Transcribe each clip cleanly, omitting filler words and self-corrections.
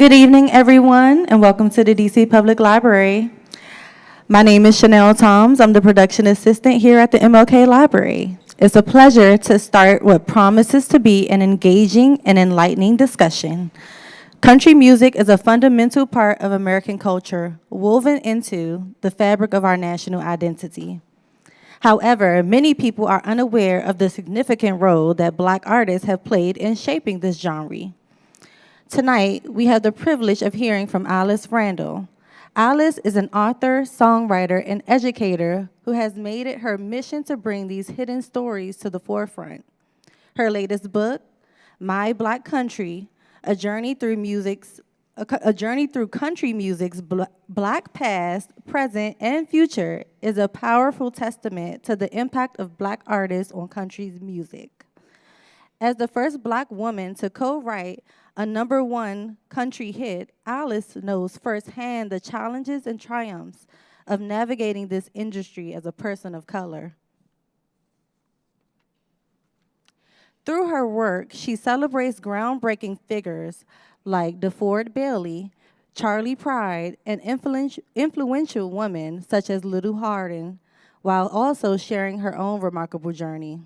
Good evening, everyone, and welcome to the DC Public Library. My name is Chanel Toms. I'm the production assistant here at the MLK Library. It's a pleasure to start what promises to be an engaging and enlightening discussion. Country music is a fundamental part of American culture, woven into the fabric of our national identity. However, many people are unaware of the significant role that Black artists have played in shaping this genre. Tonight, we have the privilege of hearing from Alice Randall. Alice is an author, songwriter, and educator who has made it her mission to bring these hidden stories to the forefront. Her latest book, My Black Country, a journey through country music's Black past, present, and future, is a powerful testament to the impact of Black artists on country music. As the first Black woman to co-write a #1 country hit, Alice knows firsthand the challenges and triumphs of navigating this industry as a person of color. Through her work, she celebrates groundbreaking figures like DeFord Bailey, Charlie Pride, and influential women such as Little Hardin, while also sharing her own remarkable journey.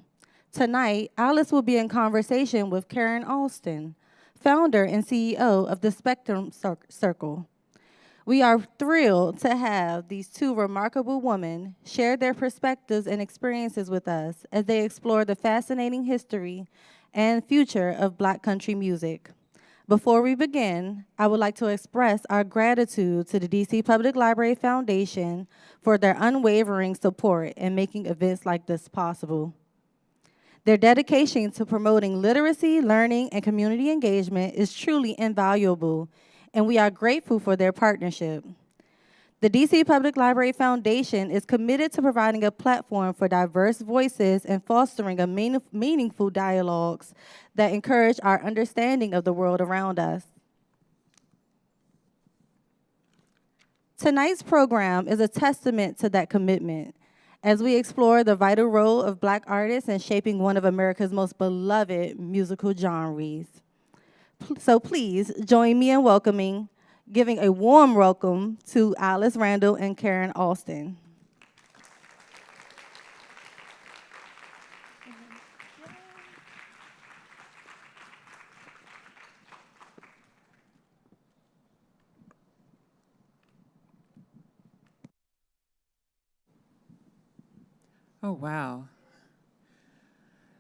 Tonight, Alice will be in conversation with Karen Alston, founder and CEO of the Spectrum Circle. We are thrilled to have these two remarkable women share their perspectives and experiences with us as they explore the fascinating history and future of Black country music. Before we begin, I would like to express our gratitude to the DC Public Library Foundation for their unwavering support in making events like this possible. Their dedication to promoting literacy, learning, and community engagement is truly invaluable, and we are grateful for their partnership. The DC Public Library Foundation is committed to providing a platform for diverse voices and fostering a meaningful dialogues that encourage our understanding of the world around us. Tonight's program is a testament to that commitment, as we explore the vital role of Black artists in shaping one of America's most beloved musical genres. So please join me in giving a warm welcome to Alice Randall and Karen Alston. Oh, wow.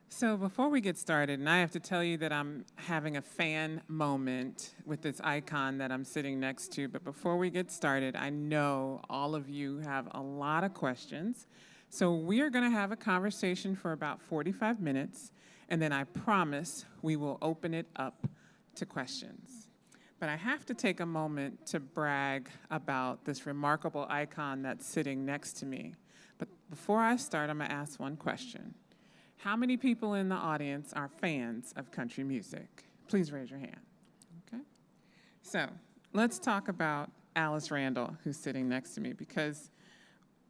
So before we get started, and I have to tell you that I'm having a fan moment with this icon that I'm sitting next to, but before we get started, I know all of you have a lot of questions. So we are gonna have a conversation for about 45 minutes, and then I promise we will open it up to questions. But I have to take a moment to brag about this remarkable icon that's sitting next to me. But before I start, I'm gonna ask one question. How many people in the audience are fans of country music? Please raise your hand, okay? So let's talk about Alice Randall, who's sitting next to me, because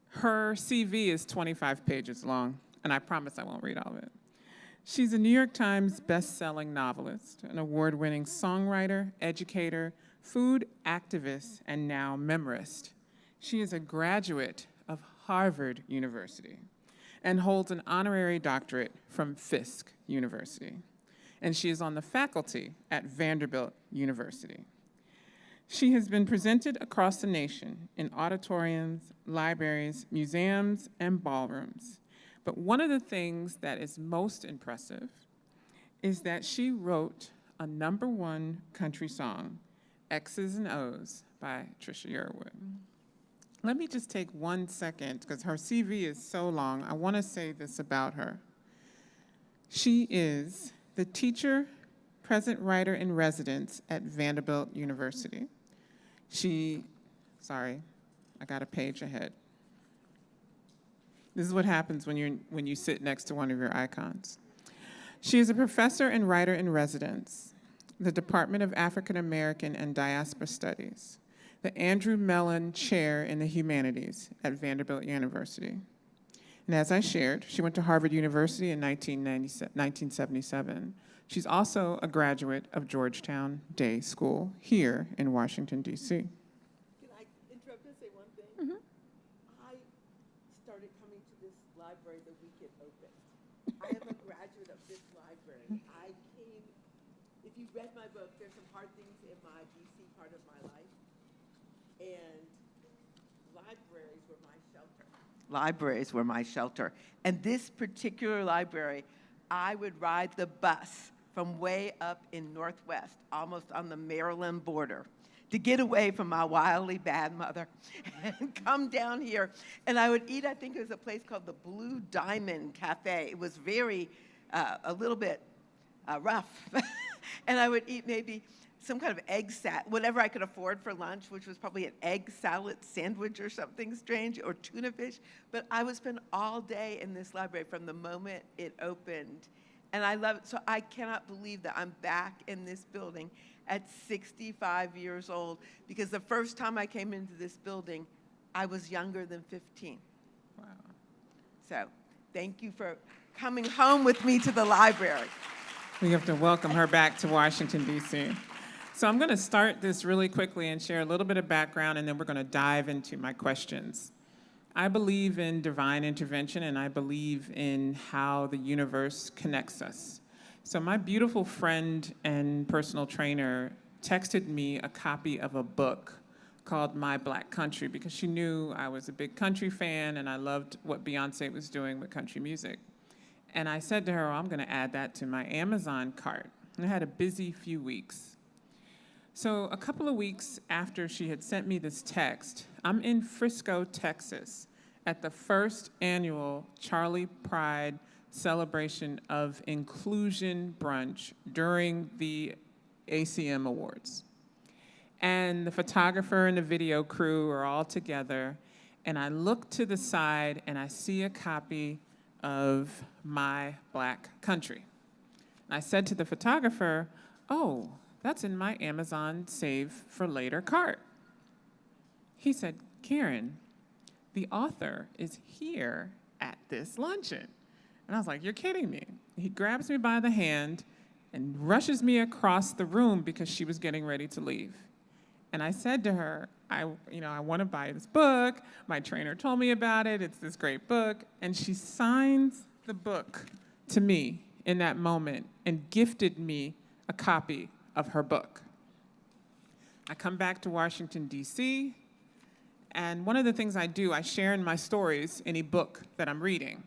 her CV is 25 pages long, and I promise I won't read all of it. She's a New York Times best-selling novelist, an award-winning songwriter, educator, food activist, and now memorist. She is a graduate of Harvard University and holds an honorary doctorate from Fisk University. And she is on the faculty at Vanderbilt University. She has been presented across the nation in auditoriums, libraries, museums, and ballrooms. But one of the things that is most impressive is that she wrote a #1 country song, X's and O's by Trisha Yearwood. Let me just take 1 second, because her CV is so long. I want to say this about her. She is the teacher, present writer in residence at Vanderbilt University. Sorry, I got a page ahead. This is what happens when you sit next to one of your icons. She is a professor and writer in residence, the Department of African American and Diaspora Studies, the Andrew Mellon Chair in the Humanities at Vanderbilt University, And as I shared, she went to Harvard University in 1977. She's also a graduate of Georgetown Day School here in Washington, D.C. Can I interrupt and say one thing? I started coming to this library the week it opened. I am a graduate of this library. I came, if you read my book, there's some hard things in my DC part of my life. And libraries were my shelter. Libraries were my shelter. And this particular library, I would ride the bus from way up in Northwest, almost on the Maryland border, to get away from my wildly bad mother and come down here. And I would eat, I think it was a place called the Blue Diamond Cafe. It was very, a little bit rough. And I would eat maybe some kind of egg salad, whatever I could afford for lunch, which was probably an egg salad sandwich or something strange, or tuna fish. But I would spend all day in this library from the moment it opened. And I love it. So I cannot believe that I'm back in this building at 65 years old, because the first time I came into this building, I was younger than 15. Wow. So thank you for coming home with me to the library. We have to welcome her back to Washington, D.C. So I'm going to start this really quickly and share a little bit of background, and then we're going to dive into my questions. I believe in divine intervention, and I believe in how the universe connects us. So my beautiful friend and personal trainer texted me a copy of a book called My Black Country, because she knew I was a big country fan and I loved what Beyonce was doing with country music. And I said to her, I'm going to add that to my Amazon cart. And I had a busy few weeks. So a couple of weeks after she had sent me this text, I'm in Frisco, Texas, at the first annual Charley Pride celebration of inclusion brunch during the ACM Awards. And the photographer and the video crew are all together, and I look to the side and I see a copy of My Black Country. And I said to the photographer, oh, that's in my Amazon Save for Later cart. He said, Karen, the author is here at this luncheon. And I was like, you're kidding me. He grabs me by the hand and rushes me across the room because she was getting ready to leave. And I said to her, I want to buy this book. My trainer told me about it. It's this great book. And she signs the book to me in that moment and gifted me a copy of her book. I come back to Washington, D.C., and one of the things I do, I share in my stories any book that I'm reading.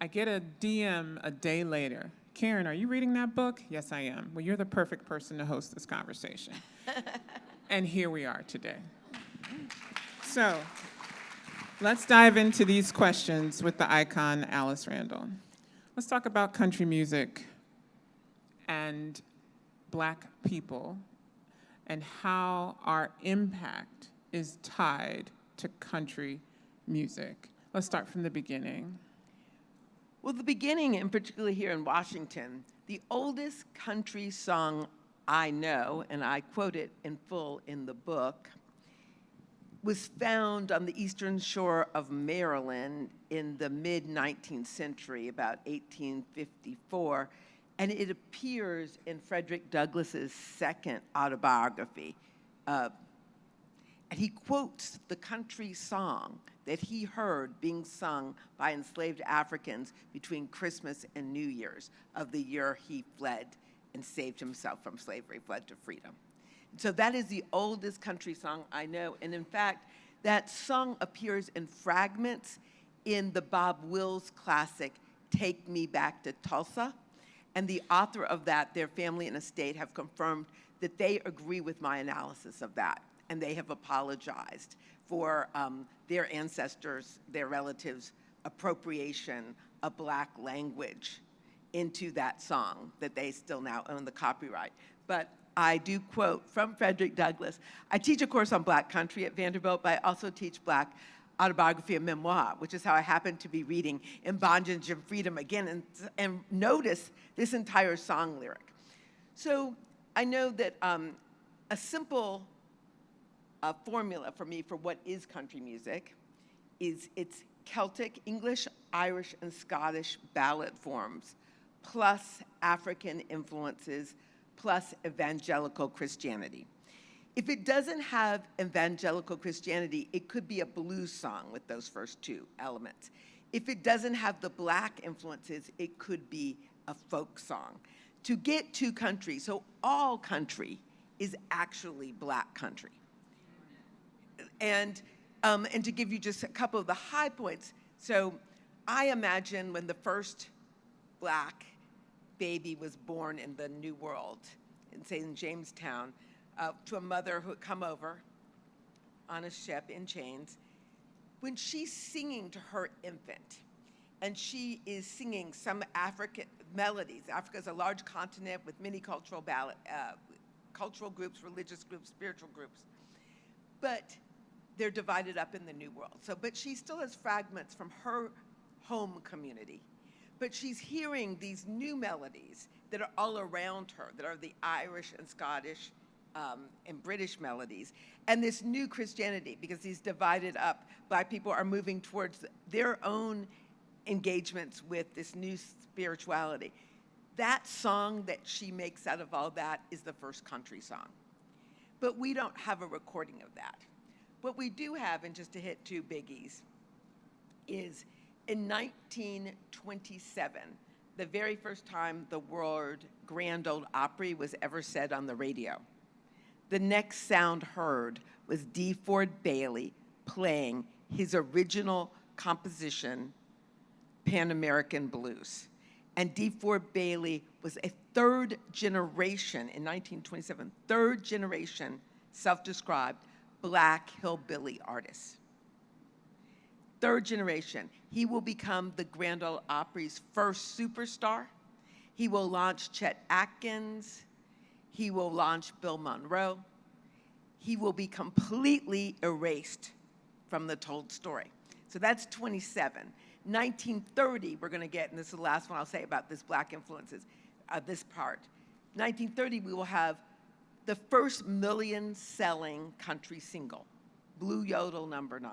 I get a DM a day later. Karen, are you reading that book? Yes, I am. Well, you're the perfect person to host this conversation. And here we are today. So let's dive into these questions with the icon, Alice Randall. Let's talk about country music and Black people and how our impact is tied to country music. Let's start from the beginning. Well, the beginning, and particularly here in Washington, the oldest country song I know, and I quote it in full in the book, was found on the eastern shore of Maryland in the mid-19th century, about 1854, and it appears in Frederick Douglass's second autobiography. And he quotes the country song that he heard being sung by enslaved Africans between Christmas and New Year's of the year he fled and saved himself from slavery, fled to freedom. So that is the oldest country song I know. And in fact, that song appears in fragments in the Bob Wills classic, Take Me Back to Tulsa. And the author of that, their family and estate, have confirmed that they agree with my analysis of that. And they have apologized for their ancestors, their relatives' appropriation of Black language into that song that they still now own the copyright. But I do quote from Frederick Douglass. I teach a course on Black country at Vanderbilt, but I also teach Black autobiography and memoir, which is how I happen to be reading In Bondage and Freedom again, and notice this entire song lyric. So I know that a simple formula for me for what is country music is its Celtic, English, Irish, and Scottish ballad forms, plus African influences, plus evangelical Christianity. If it doesn't have evangelical Christianity, it could be a blues song with those first two elements. If it doesn't have the Black influences, it could be a folk song. To get to country, so all country is actually Black country. And to give you just a couple of the high points, so I imagine when the first Black baby was born in the New World, in, say, in Jamestown, to a mother who had come over on a ship in chains, when she's singing to her infant, and she is singing some African melodies. Africa is a large continent with many cultural cultural groups, religious groups, spiritual groups, but they're divided up in the New World. So, but she still has fragments from her home community, but she's hearing these new melodies that are all around her, that are the Irish and Scottish and British melodies, and this new Christianity, because these divided up Black people are moving towards their own engagements with this new spirituality. That song that she makes out of all that is the first country song. But we don't have a recording of that. What we do have, and just to hit two biggies, is in 1927, the very first time the word Grand Ole Opry was ever said on the radio. The next sound heard was DeFord Bailey playing his original composition, Pan American Blues. And DeFord Bailey was a third generation, in 1927, third generation self-described Black hillbilly artist. Third generation. He will become the Grand Ole Opry's first superstar. He will launch Chet Atkins. He will launch Bill Monroe. He will be completely erased from the told story. So that's 27. 1930, we're going to get, and this is the last one I'll say about this Black influences, this part. 1930, we will have the first million-selling country single, Blue Yodel No. 9.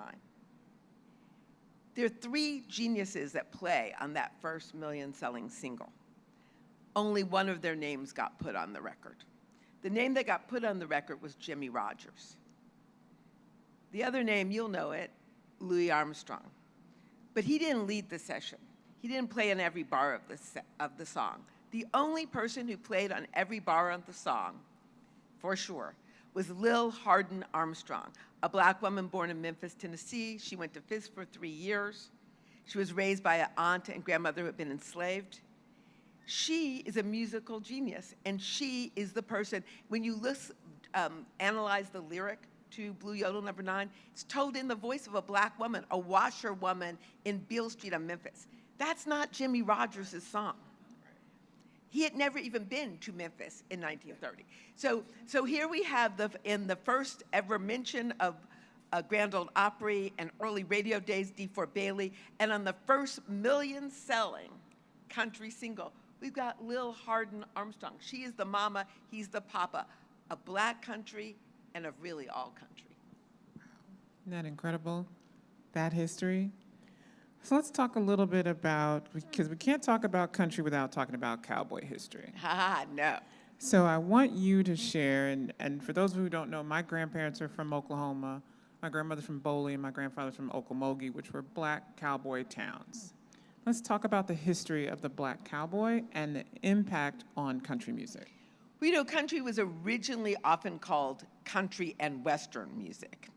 There are three geniuses that play on that first million-selling single. Only one of their names got put on the record. The name that got put on the record was Jimmie Rodgers. The other name, you'll know it, Louis Armstrong. But he didn't lead the session. He didn't play on every bar of the song. The only person who played on every bar of the song, for sure, was Lil Hardin Armstrong, a Black woman born in Memphis, Tennessee. She went to Fisk for 3 years. She was raised by an aunt and grandmother who had been enslaved. She is a musical genius, and she is the person, when you analyze the lyric to Blue Yodel No. 9, it's told in the voice of a Black woman, a washerwoman in Beale Street in Memphis. That's not Jimmie Rodgers' song. He had never even been to Memphis in 1930. So here we have, in the first ever mention of Grand Ole Opry and early radio days, DeFord Bailey, and on the first million-selling country single, we've got Lil Hardin Armstrong. She is the mama, he's the papa, a Black country and of really all country. Isn't that incredible? That history. So let's talk a little bit about, because we can't talk about country without talking about cowboy history. No. So I want you to share, and for those who don't know, my grandparents are from Oklahoma, my grandmother's from Boley, and my grandfather's from Okmulgee, which were Black cowboy towns. Let's talk about the history of the Black cowboy and the impact on country music. We know country was originally often called country and Western music.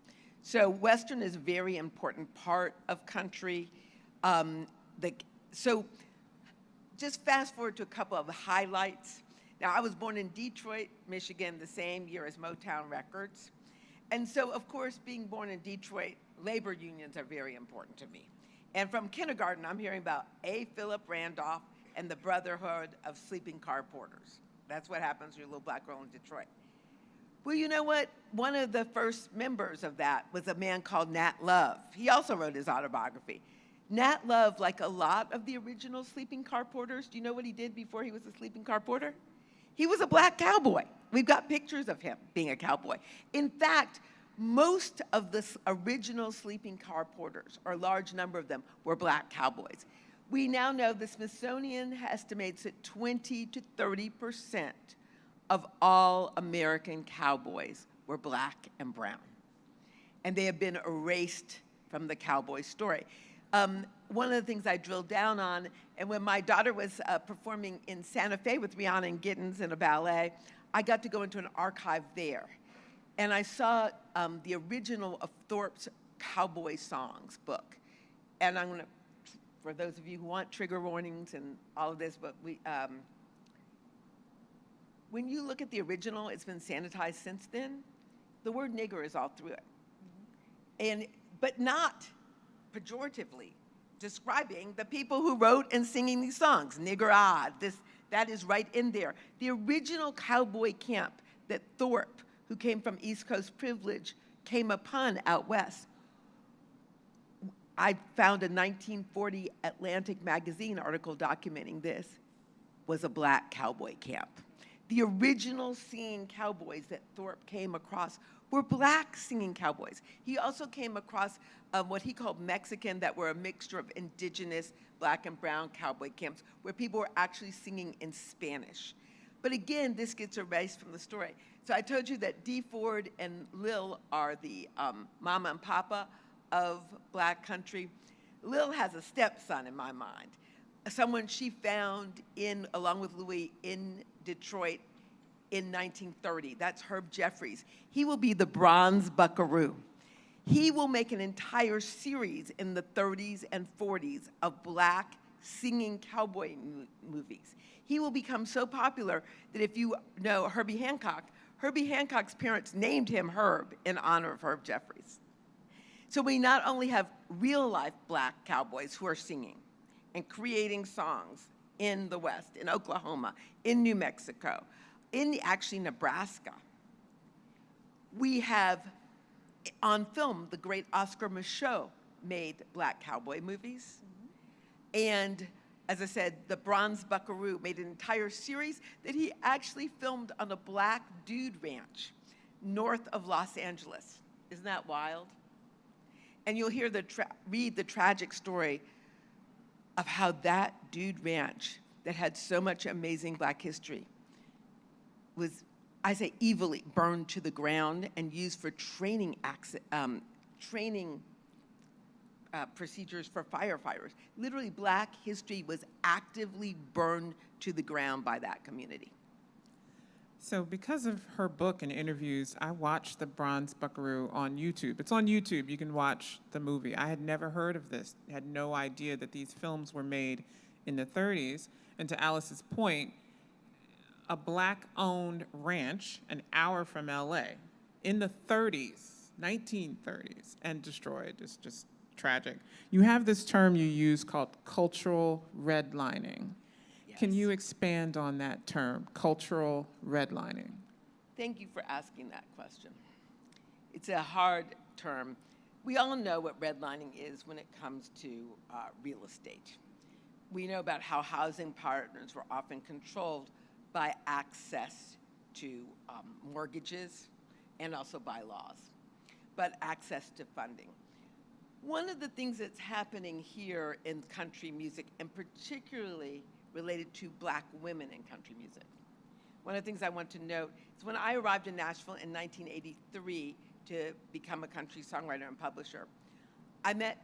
So Western is a very important part of country. So just fast forward to a couple of highlights. Now, I was born in Detroit, Michigan, the same year as Motown Records. And so, of course, being born in Detroit, labor unions are very important to me. And from kindergarten, I'm hearing about A. Philip Randolph and the Brotherhood of Sleeping Car Porters. That's what happens to a little Black girl in Detroit. Well, you know what? One of the first members of that was a man called Nat Love. He also wrote his autobiography. Nat Love, like a lot of the original sleeping car porters, do you know what he did before he was a sleeping car porter? He was a Black cowboy. We've got pictures of him being a cowboy. In fact, Most of the original sleeping car porters, or a large number of them, were black cowboys. We now know the Smithsonian estimates that 20 to 30% of all American cowboys were black and brown. And they have been erased from the cowboy story. One of the things I drilled down on, and when my daughter was performing in Santa Fe with Rhiannon Giddens in a ballet, I got to go into an archive there. And I saw the original of Thorpe's Cowboy Songs book. And I'm gonna, for those of you who want trigger warnings and all of this, but when you look at the original, it's been sanitized since then, the word nigger is all through it. But not pejoratively, describing the people who wrote and singing these songs, nigger odd, that is right in there. The original cowboy camp that Thorpe, who came from East Coast privilege, came upon out west. I found a 1940 Atlantic magazine article documenting this, was a black cowboy camp. The original singing cowboys that Thorpe came across were black singing cowboys. He also came across what he called Mexican, that were a mixture of indigenous black and brown cowboy camps, where people were actually singing in Spanish. But again, this gets erased from the story. So I told you that Dee Ford and Lil are the mama and papa of black country. Lil has a stepson in my mind, someone she found along with Louis in Detroit in 1930. That's Herb Jeffries. He will be the Bronze Buckaroo. He will make an entire series in the 30s and 40s of black singing cowboy movies. He will become so popular that if you know Herbie Hancock's parents named him Herb in honor of Herb Jeffries. So we not only have real-life black cowboys who are singing and creating songs in the West, in Oklahoma, in New Mexico, in actually Nebraska. We have on film, the great Oscar Micheaux made black cowboy movies. And as I said, the Bronze Buckaroo made an entire series that he actually filmed on a black dude ranch north of Los Angeles. Isn't that wild? And you'll hear read the tragic story of how that dude ranch that had so much amazing black history was, I say, evilly burned to the ground and used for training procedures for firefighters. Literally, black history was actively burned to the ground by that community. So because of her book and interviews, I watched The Bronze Buckaroo on YouTube. It's on YouTube. You can watch the movie. I had never heard of this. I had no idea that these films were made in the 30s. And to Alice's point, a black-owned ranch an hour from LA in the 30s, 1930s, and destroyed. It's just tragic. You have this term you use called cultural redlining. Can you expand on that term, cultural redlining? Thank you for asking that question. It's a hard term. We all know what redlining is when it comes to real estate. We know about how housing partners were often controlled by access to mortgages and also by laws, but access to funding. One of the things that's happening here in country music, and particularly related to black women in country music. One of the things I want to note is when I arrived in Nashville in 1983 to become a country songwriter and publisher, I met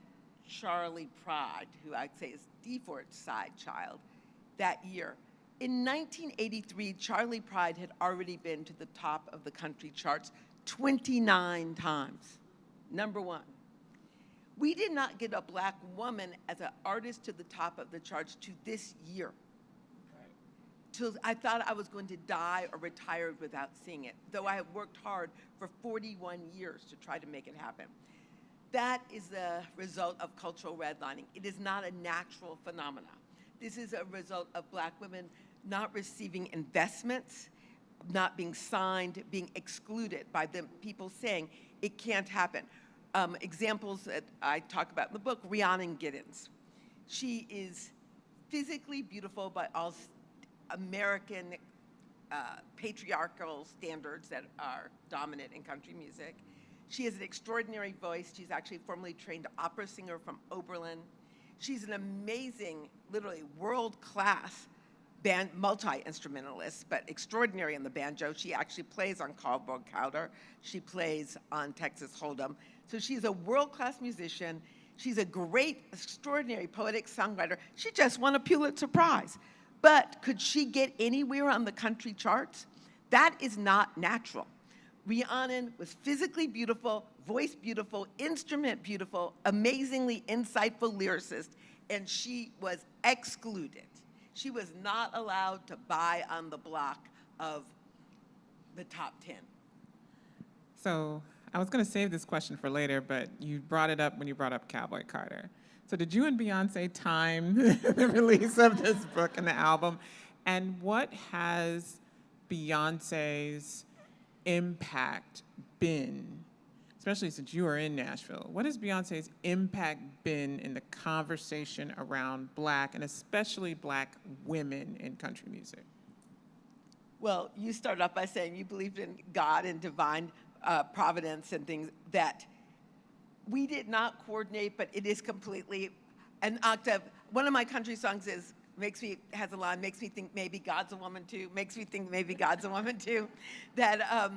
Charley Pride, who I'd say is Dee Ford's side child, that year. In 1983, Charley Pride had already been to the top of the country charts 29 times, #1. We did not get a black woman as an artist to the top of the charts to this year. Till I thought I was going to die or retire without seeing it, though I have worked hard for 41 years to try to make it happen. That is the result of cultural redlining. It is not a natural phenomenon. This is a result of black women not receiving investments, not being signed, being excluded by the people saying it can't happen. Examples that I talk about in the book, Rhiannon Giddens. She is physically beautiful by all American patriarchal standards that are dominant in country music. She has an extraordinary voice. She's actually formerly trained opera singer from Oberlin. She's an amazing, literally world-class band, multi-instrumentalist, but extraordinary in the banjo. She actually plays on Caldwell Cowder. She plays on Texas Hold'em. So she's a world-class musician. She's a great, extraordinary poetic songwriter. She just won a Pulitzer Prize. But could she get anywhere on the country charts? That is not natural. Rhiannon was physically beautiful, voice beautiful, instrument beautiful, amazingly insightful lyricist, and she was excluded. She was not allowed to buy on the block of the top 10. So I was going to save this question for later, but you brought it up when you brought up Cowboy Carter. So did you and Beyonce time the release of this book and the album? And what has Beyonce's impact been, especially since you are in Nashville? What has Beyonce's impact been in the conversation around Black and especially Black women in country music? Well, you started off by saying you believed in God and divine providence and things that we did not coordinate, but it is completely an octave. One of my country songs has a line, makes me think maybe God's a woman too, makes me think maybe God's a woman too, that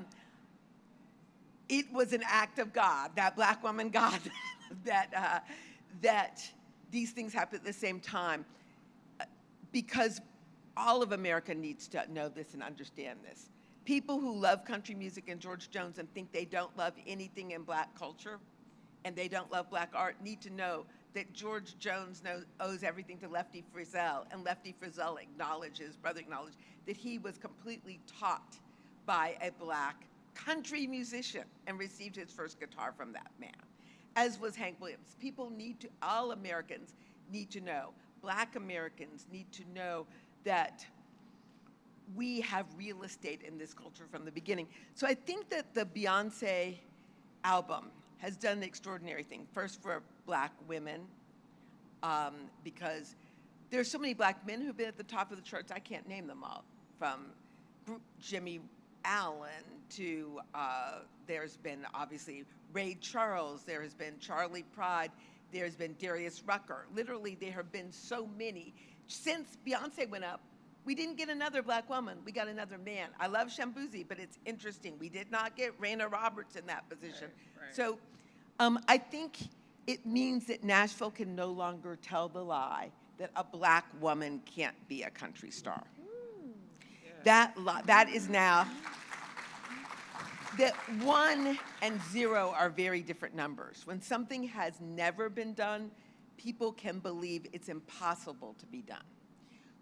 it was an act of God, that Black woman God, that these things happen at the same time, because all of America needs to know this and understand this. People who love country music and George Jones and think they don't love anything in Black culture and they don't love Black art need to know that George Jones owes everything to Lefty Frizzell, and Lefty Frizzell his brother acknowledged, that he was completely taught by a Black country musician and received his first guitar from that man, as was Hank Williams. All Americans need to know, Black Americans need to know that we have real estate in this culture from the beginning. So I think that the Beyonce album has done an extraordinary thing. First for Black women, because there's so many Black men who've been at the top of the charts, I can't name them all, from Jimmy Allen to, there's been obviously Ray Charles, there has been Charlie Pride, there's been Darius Rucker. Literally, there have been so many. Since Beyonce went up, we didn't get another Black woman, we got another man. I love Shambuzi, but it's interesting. We did not get Raina Roberts in that position. Right. So I think it means that Nashville can no longer tell the lie that a Black woman can't be a country star. Yeah. That is now, that 1 and 0 are very different numbers. When something has never been done, people can believe it's impossible to be done.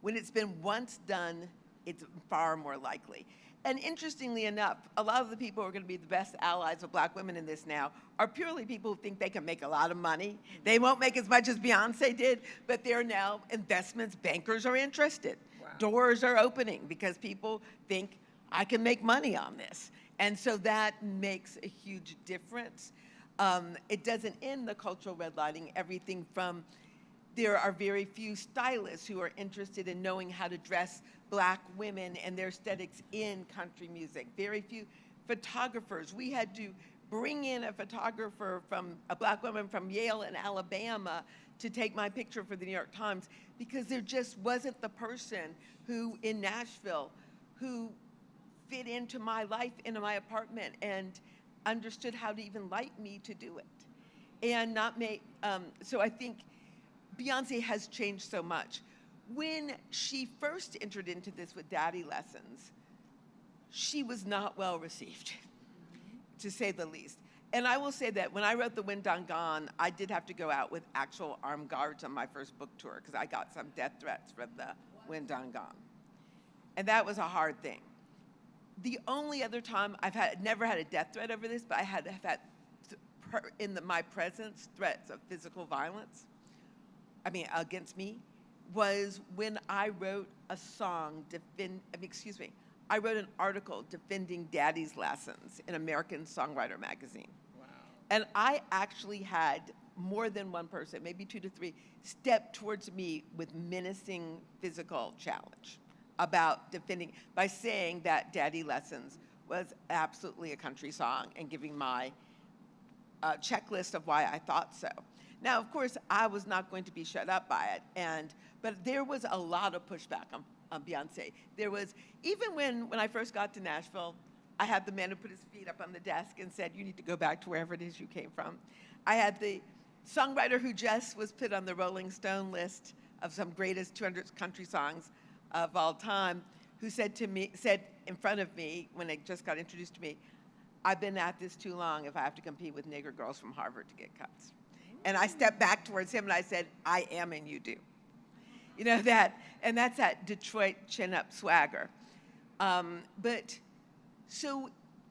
When it's been once done, it's far more likely. And interestingly enough, a lot of the people who are going to be the best allies of Black women in this now are purely people who think they can make a lot of money. They won't make as much as Beyonce did, but they're now investments, bankers are interested. Wow. Doors are opening because people think, I can make money on this. And so that makes a huge difference. It doesn't end the cultural redlining, everything from there are very few stylists who are interested in knowing how to dress Black women and their aesthetics in country music. Very few photographers. We had to bring in a photographer a Black woman from Yale in Alabama to take my picture for the New York Times because there just wasn't the person who in Nashville who fit into my life, into my apartment and understood how to even like me to do it. And not make, so I think Beyonce has changed so much. When she first entered into this with Daddy Lessons, she was not well received, to say the least. And I will say that when I wrote The Wind Done Gone, I did have to go out with actual armed guards on my first book tour because I got some death threats from The Wind Done Gone. And that was a hard thing. The only other time never had a death threat over this, but I have had my presence threats of physical violence. Against me, was when I wrote a song, I wrote an article defending Daddy's Lessons in American Songwriter magazine. Wow. And I actually had more than one person, maybe 2 to 3, step towards me with menacing physical challenge about defending, by saying that Daddy Lessons was absolutely a country song and giving my checklist of why I thought so. Now, of course, I was not going to be shut up by it, but there was a lot of pushback on Beyonce. There was, even when I first got to Nashville, I had the man who put his feet up on the desk and said, you need to go back to wherever it is you came from. I had the songwriter who just was put on the Rolling Stone list of some greatest 200 country songs of all time, who said in front of me, when they just got introduced to me, I've been at this too long if I have to compete with nigger girls from Harvard to get cuts. And I stepped back towards him and I said, I am and you do. You know that, and that's that Detroit chin-up swagger. So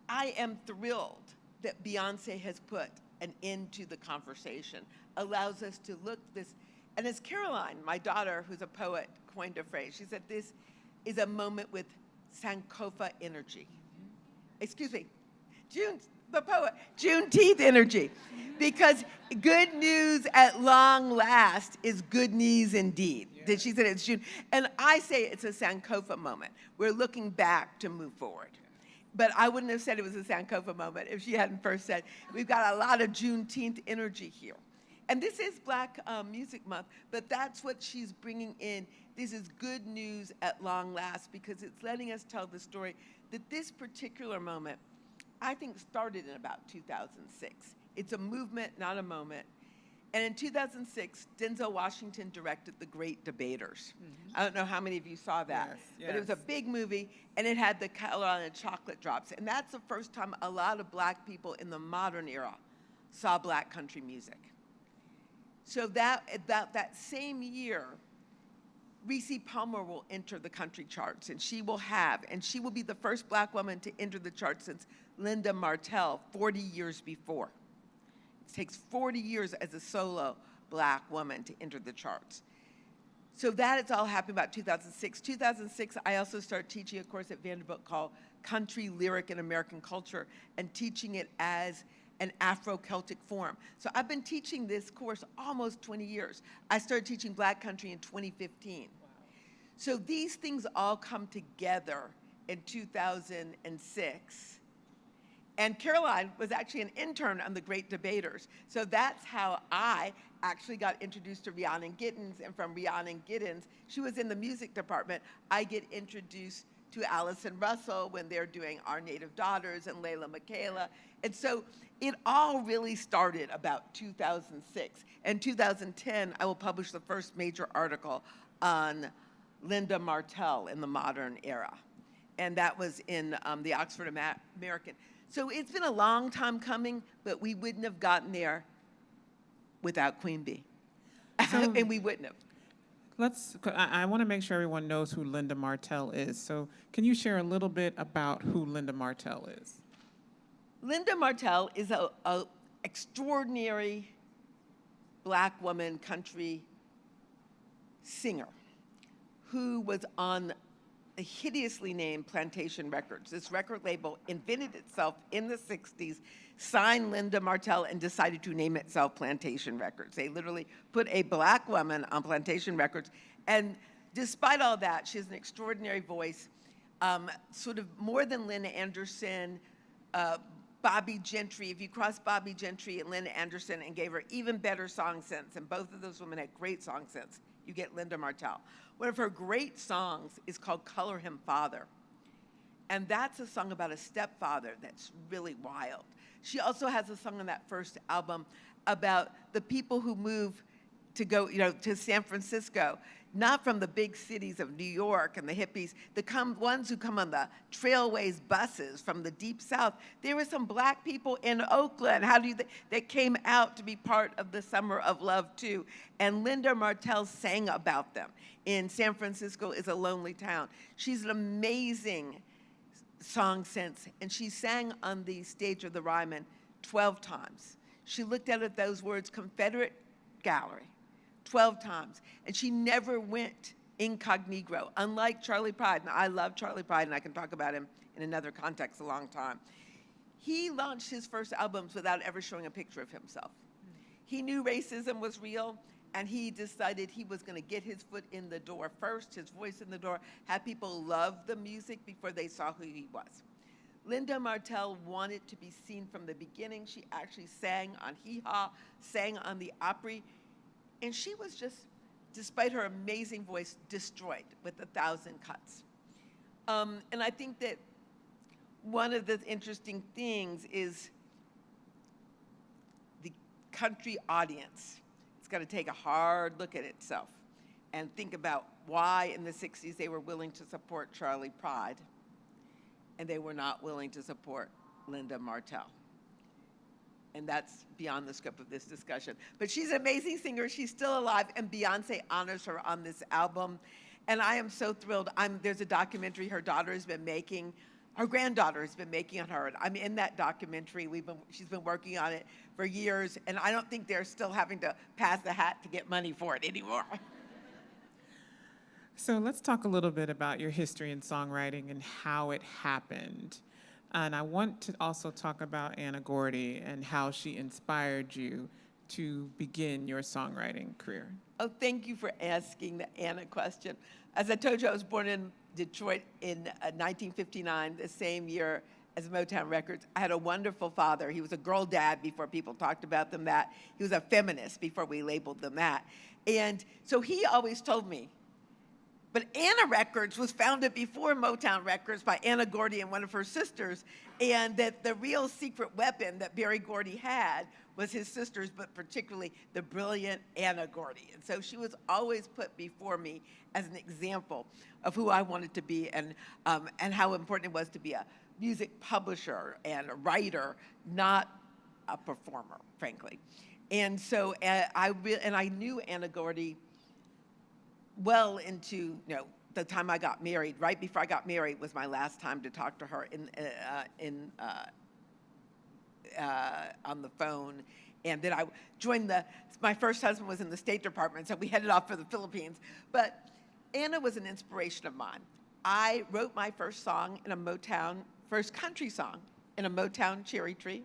I am thrilled that Beyonce has put an end to the conversation, allows us to look this, and as Caroline, my daughter, who's a poet, coined a phrase, she said this is a moment with Sankofa energy. Excuse me, the poet, Juneteenth energy. Because good news at long last is good news indeed. Yeah. She said it's June. And I say it's a Sankofa moment. We're looking back to move forward. But I wouldn't have said it was a Sankofa moment if she hadn't first said, we've got a lot of Juneteenth energy here. And this is Black Music Month, but that's what she's bringing in. This is good news at long last because it's letting us tell the story that this particular moment, I think, started in about 2006. It's a movement, not a moment. And in 2006, Denzel Washington directed The Great Debaters. Mm-hmm. I don't know how many of you saw that, yes. But it was a big movie, and it had the Carolina chocolate drops. And that's the first time a lot of Black people in the modern era saw Black country music. So about that same year, Reese Palmer will enter the country charts, and she will be the first Black woman to enter the charts since Linda Martell 40 years before. It takes 40 years as a solo Black woman to enter the charts. So that is all happening about 2006. 2006, I also started teaching a course at Vanderbilt called Country, Lyric, and American Culture, and teaching it as an Afro-Celtic form. So I've been teaching this course almost 20 years. I started teaching Black country in 2015. Wow. So these things all come together in 2006. And Caroline was actually an intern on The Great Debaters. So that's how I actually got introduced to Rhiannon Giddens. And from Rhiannon Giddens, she was in the music department. I get introduced to Allison Russell when they're doing Our Native Daughters and Layla Michaela. And so it all really started about 2006. In 2010, I will publish the first major article on Linda Martell in the modern era. And that was in the Oxford American. So it's been a long time coming, but we wouldn't have gotten there without Queen Bee. So and we wouldn't have. I want to make sure everyone knows who Linda Martell is. So can you share a little bit about who Linda Martell is? Linda Martell is an extraordinary Black woman country singer who was on a hideously named Plantation Records. This record label invented itself in the 60s, signed Linda Martell, and decided to name itself Plantation Records. They literally put a Black woman on Plantation Records. And despite all that, she has an extraordinary voice, sort of more than Lynn Anderson, Bobby Gentry. If you cross Bobby Gentry and Lynn Anderson and gave her even better song sense, and both of those women had great song sense, you get Linda Martell. One of her great songs is called Color Him Father. And that's a song about a stepfather that's really wild. She also has a song on that first album about the people who move to go, to San Francisco, not from the big cities of New York and the hippies, the ones who come on the Trailways buses from the Deep South. There were some Black people in Oakland, that came out to be part of the Summer of Love too. And Linda Martell sang about them in San Francisco is a Lonely Town. She's an amazing song sense, and she sang on the stage of the Ryman 12 times. She looked out at those words, Confederate Gallery, 12 times. And she never went incognito, unlike Charley Pride. And I love Charley Pride, and I can talk about him in another context a long time. He launched his first albums without ever showing a picture of himself. He knew racism was real, and he decided he was going to get his foot in the door first, his voice in the door, have people love the music before they saw who he was. Linda Martell wanted to be seen from the beginning. She actually sang on Hee Haw, sang on the Opry, and she was just, despite her amazing voice, destroyed with 1,000 cuts. And I think that one of the interesting things is the country audience. It's got to take a hard look at itself and think about why in the 60s they were willing to support Charley Pride and they were not willing to support Linda Martell. And that's beyond the scope of this discussion. But she's an amazing singer. She's still alive, and Beyonce honors her on this album. And I am so thrilled. There's a documentary her daughter has been making, her granddaughter has been making on her. I'm in that documentary. She's been working on it for years, and I don't think they're still having to pass the hat to get money for it anymore. So let's talk a little bit about your history in songwriting and how it happened. And I want to also talk about Anna Gordy and how she inspired you to begin your songwriting career. Oh, thank you for asking the Anna question. As I told you, I was born in Detroit in 1959, the same year as Motown Records. I had a wonderful father. He was a girl dad before people talked about them that. He was a feminist before we labeled them that. And so he always told me, but Anna Records was founded before Motown Records by Anna Gordy and one of her sisters, and that the real secret weapon that Berry Gordy had was his sisters, but particularly the brilliant Anna Gordy. And so she was always put before me as an example of who I wanted to be and how important it was to be a music publisher and a writer, not a performer, frankly. And so I knew Anna Gordy well into the time I got married. Right before I got married was my last time to talk to her on the phone. And then I joined my first husband was in the State Department, so we headed off for the Philippines. But Anna was an inspiration of mine. I wrote my first country song in a Motown cherry tree.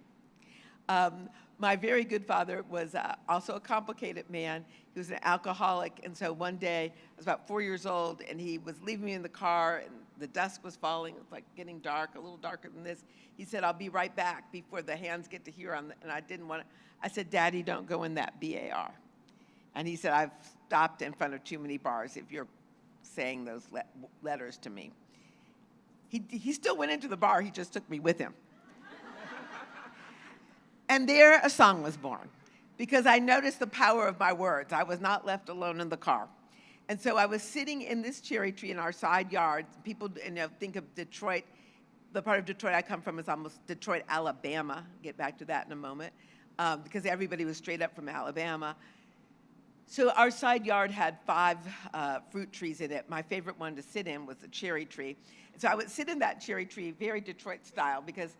My very good father was also a complicated man. He was an alcoholic, and so one day, I was about 4 years old, and he was leaving me in the car, and the dusk was falling. It was like getting dark, a little darker than this. He said, "I'll be right back before the hands get to here." And I didn't want to. I said, "Daddy, don't go in that BAR." And he said, "I've stopped in front of too many bars if you're saying those letters to me." He still went into the bar. He just took me with him. And there a song was born, because I noticed the power of my words. I was not left alone in the car. And so I was sitting in this cherry tree in our side yard. People think of Detroit. The part of Detroit I come from is almost Detroit, Alabama. Get back to that in a moment, because everybody was straight up from Alabama. So our side yard had 5 fruit trees in it. My favorite one to sit in was the cherry tree. So I would sit in that cherry tree, very Detroit style, because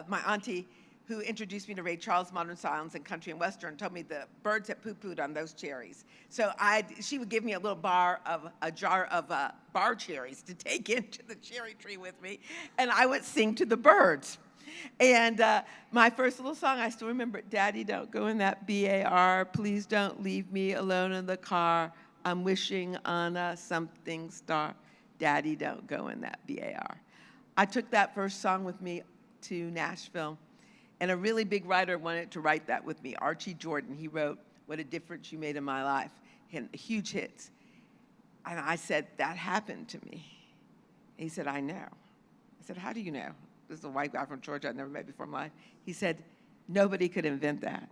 my auntie, who introduced me to Ray Charles, Modern Silence, and Country and Western, told me the birds had poo-pooed on those cherries. So she would give me a jar of bar cherries to take into the cherry tree with me, and I would sing to the birds. And my first little song, I still remember it, "Daddy, don't go in that BAR. Please don't leave me alone in the car. I'm wishing on a something star. Daddy, don't go in that BAR." I took that first song with me to Nashville. And a really big writer wanted to write that with me, Archie Jordan. He wrote "What a Difference You Made in My Life," and huge hits. And I said, "That happened to me." And he said, "I know." I said, "How do you know?" This is a white guy from Georgia I'd never met before in my life. He said, "Nobody could invent that."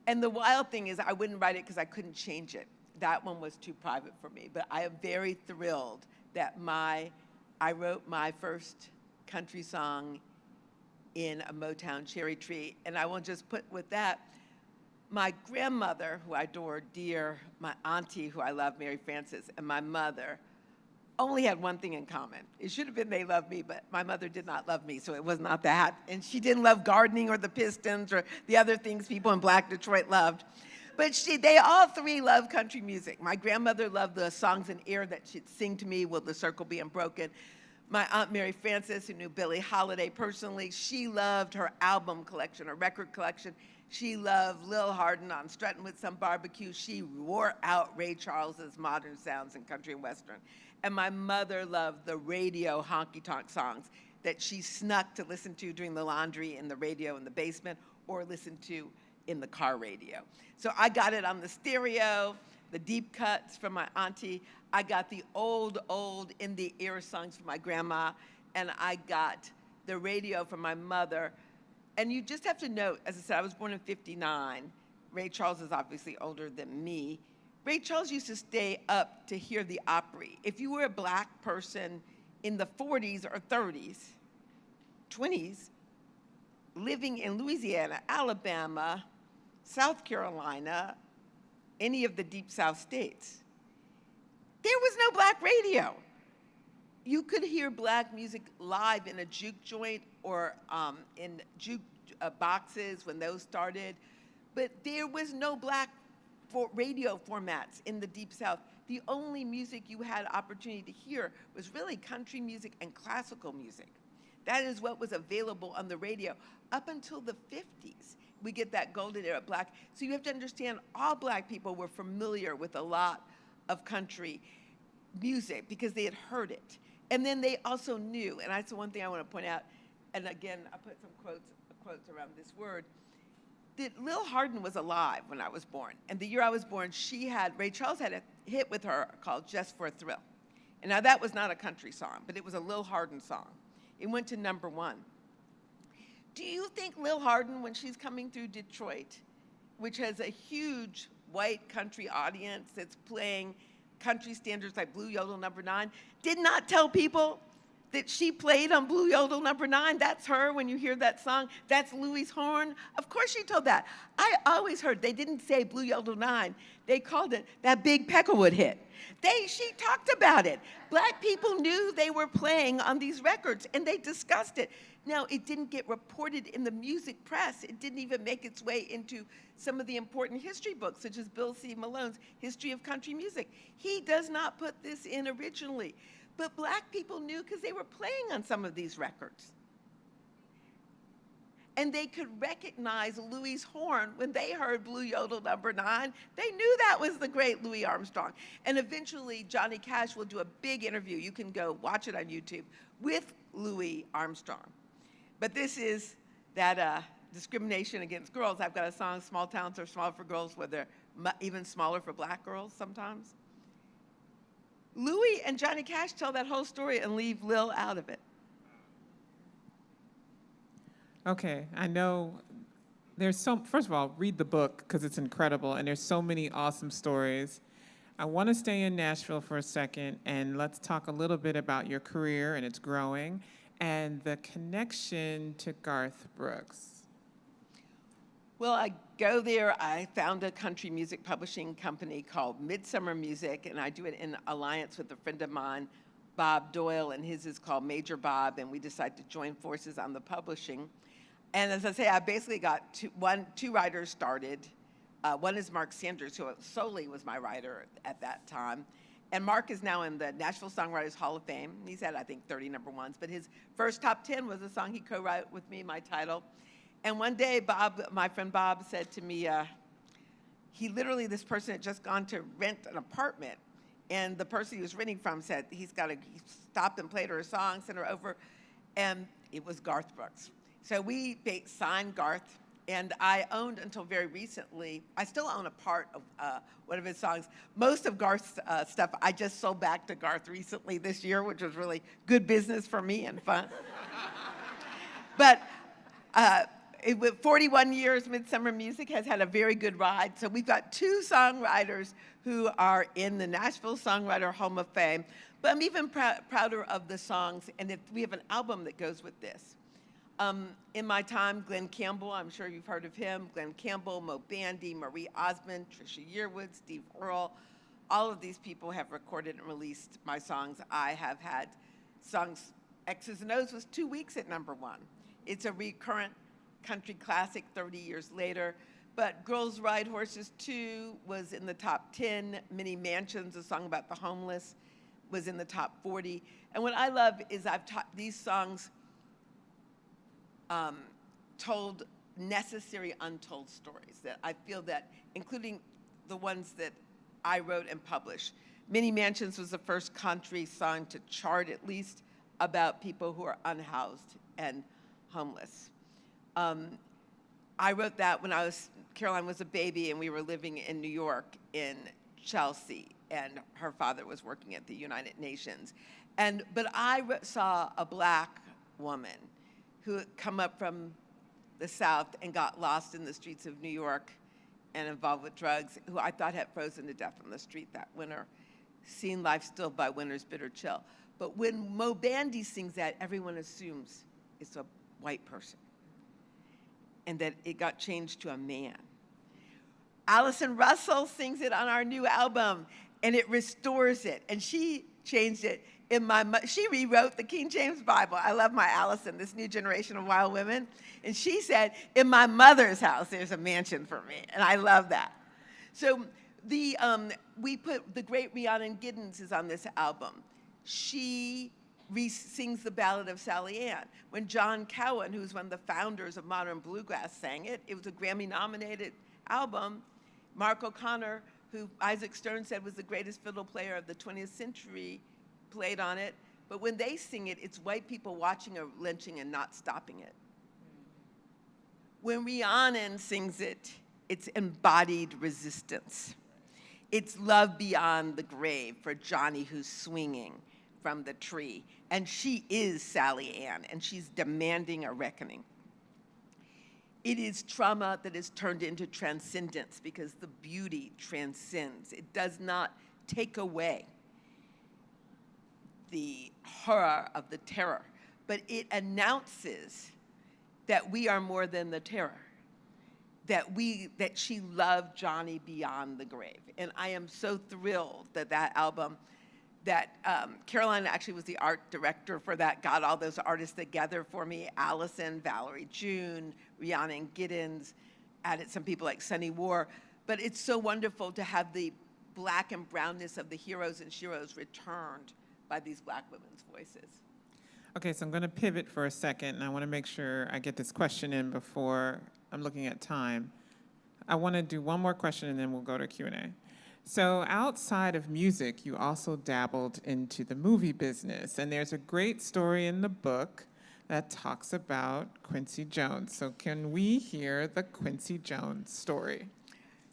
And the wild thing is I wouldn't write it because I couldn't change it. That one was too private for me. But I am very thrilled that I wrote my first country song in a Motown cherry tree. And I will just put with that, my grandmother, who I adore dear, my auntie, who I love, Mary Frances, and my mother only had one thing in common. It should have been they loved me, but my mother did not love me, so it was not that. And she didn't love gardening or the Pistons or the other things people in Black Detroit loved. But they all 3 loved country music. My grandmother loved the songs in air that she'd sing to me, "Will the Circle Be Unbroken?" My Aunt Mary Frances, who knew Billie Holiday personally, she loved her album collection, her record collection. She loved Lil Hardin on Strutting with Some Barbecue. She wore out Ray Charles's Modern Sounds and Country and Western. And my mother loved the radio honky-tonk songs. that she snuck to listen to during the laundry in the radio in the basement or listen to in the car radio. So I got it on the stereo, the deep cuts from my auntie. I got the old in the ear songs from my grandma, and I got the radio from my mother. And you just have to note, as I said, I was born in '59. Ray Charles is obviously older than me. Ray Charles used to stay up to hear the Opry. If you were a black person in the 40s or 30s, 20s, living in Louisiana, Alabama, South Carolina, any of the deep South states, there was no black radio. You could hear black music live in a juke joint or in juke boxes when those started, but there was no black radio formats in the Deep South. The only music you had opportunity to hear was really country music and classical music. That is what was available on the radio up until the 50s. We get that golden era of black. So you have to understand all black people were familiar with a lot of country music because they had heard it. And then they also knew, and that's the one thing I want to point out, and again, I put some quotes around this word, that Lil Hardin was alive when I was born. And the year I was born, Ray Charles had a hit with her called Just for a Thrill. And now that was not a country song, but it was a Lil Hardin song. It went to #1. Do you think Lil Hardin, when she's coming through Detroit, which has a huge white country audience that's playing country standards like Blue Yodel #9, did not tell people that she played on Blue Yodel #9? That's her when you hear that song. That's Louis' horn. Of course she told that. I always heard they didn't say Blue Yodel 9. They called it that big Peckerwood hit. She talked about it. Black people knew they were playing on these records, and they discussed it. Now, it didn't get reported in the music press. It didn't even make its way into some of the important history books, such as Bill C. Malone's History of Country Music. He does not put this in originally. But black people knew because they were playing on some of these records. And they could recognize Louis' horn when they heard Blue Yodel #9. They knew that was the great Louis Armstrong. And eventually, Johnny Cash will do a big interview. You can go watch it on YouTube with Louis Armstrong. But this is that discrimination against girls. I've got a song, Small Towns Are Small for Girls, where they're even smaller for black girls sometimes. Louis and Johnny Cash tell that whole story and leave Lil out of it. Okay, I know first of all, read the book because it's incredible and there's so many awesome stories. I want to stay in Nashville for a second and let's talk a little bit about your career, and it's growing, and the connection to Garth Brooks. Well, I go there. I found a country music publishing company called Midsummer Music, and I do it in alliance with a friend of mine, Bob Doyle, and his is called Major Bob, and we decided to join forces on the publishing. And as I say, I basically got two writers started. One is Mark Sanders, who solely was my writer at that time. And Mark is now in the Nashville Songwriters Hall of Fame. He's had, I think, 30 #1s, but his first top 10 was a song he co-wrote with me, my title. And one day, my friend Bob said to me, this person had just gone to rent an apartment, and the person he was renting from said he stopped and played her a song, sent her over, and it was Garth Brooks. So we signed Garth, and I owned until very recently, I still own a part of one of his songs. Most of Garth's stuff I just sold back to Garth recently this year, which was really good business for me and fun. But with 41 years, Midsummer Music has had a very good ride. So we've got two songwriters who are in the Nashville Songwriter Hall of Fame. But I'm even prouder of the songs, and we have an album that goes with this. In my time, Glenn Campbell, I'm sure you've heard of him, Glenn Campbell, Mo Bandy, Marie Osmond, Trisha Yearwood, Steve Earle, all of these people have recorded and released my songs. I have had songs, X's and O's was 2 weeks at #1. It's a recurrent country classic 30 years later. But Girls Ride Horses 2 was in the top 10. Many Mansions, a song about the homeless, was in the top 40. And what I love is I've taught these songs told necessary untold stories that I feel that, including the ones that I wrote and published. Many Mansions was the first country song to chart, at least about people who are unhoused and homeless. I wrote that when Caroline was a baby and we were living in New York in Chelsea, and her father was working at the United Nations. But I saw a black woman who had come up from the South and got lost in the streets of New York and involved with drugs, who I thought had frozen to death on the street that winter, seen life still by winter's bitter chill. But when Mo Bandy sings that, everyone assumes it's a white person, and that it got changed to a man. Allison Russell sings it on our new album, and it restores it. And she changed it she rewrote the King James Bible. I love my Allison, this new generation of wild women. And she said, in my mother's house, there's a mansion for me. And I love that. So we put the great Rhiannon Giddens is on this album. She sings the Ballad of Sally Ann. When John Cowan, who's one of the founders of modern bluegrass, sang it, it was a Grammy-nominated album. Mark O'Connor, who Isaac Stern said was the greatest fiddle player of the 20th century, played on it. But when they sing it, it's white people watching a lynching and not stopping it. When Rhiannon sings it, it's embodied resistance. It's love beyond the grave for Johnny who's swinging from the tree. And she is Sally Ann, and she's demanding a reckoning. It is trauma that is turned into transcendence because the beauty transcends. It does not take away the horror of the terror, but it announces that we are more than the terror, that she loved Johnny beyond the grave. And I am so thrilled that that album, that Caroline actually was the art director for that, got all those artists together for me, Allison, Valerie June, Rhiannon Giddens, added some people like Sunny War. But it's so wonderful to have the black and brownness of the heroes and sheroes returned by these black women's voices. Okay, so I'm going to pivot for a second, and I want to make sure I get this question in before I'm looking at time. I want to do one more question, and then we'll go to Q&A. So outside of music, you also dabbled into the movie business, and there's a great story in the book that talks about Quincy Jones. So can we hear the Quincy Jones story?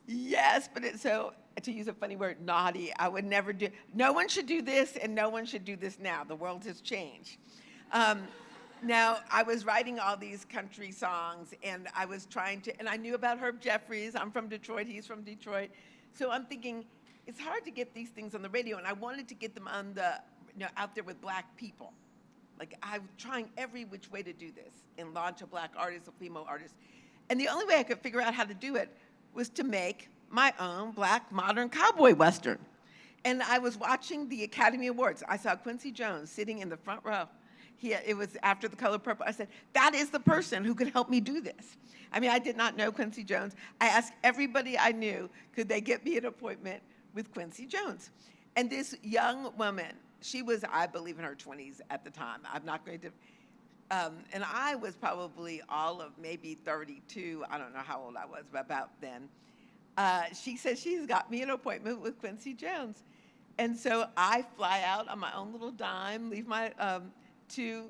Yes, but it's so, to use a funny word, naughty. I would never do, no one should do this and no one should do this now. The world has changed. Now, I was writing all these country songs and I was trying to, and I knew about Herb Jeffries. I'm from Detroit, he's from Detroit. So I'm thinking, it's hard to get these things on the radio, and I wanted to get them on the, out there with black people. Like, I'm trying every which way to do this and launch a black artist, a female artist. And the only way I could figure out how to do it was to make my own black modern cowboy western. And I was watching the Academy Awards. I saw Quincy Jones sitting in the front row. It was after The Color Purple. I said, that is the person who could help me do this. I mean, I did not know Quincy Jones. I asked everybody I knew, could they get me an appointment with Quincy Jones? And this young woman, she was, I believe, in her 20s at the time. I'm not going to, and I was probably all of maybe 32. I don't know how old I was, but about then. She said she's got me an appointment with Quincy Jones. And so I fly out on my own little dime, leave my, to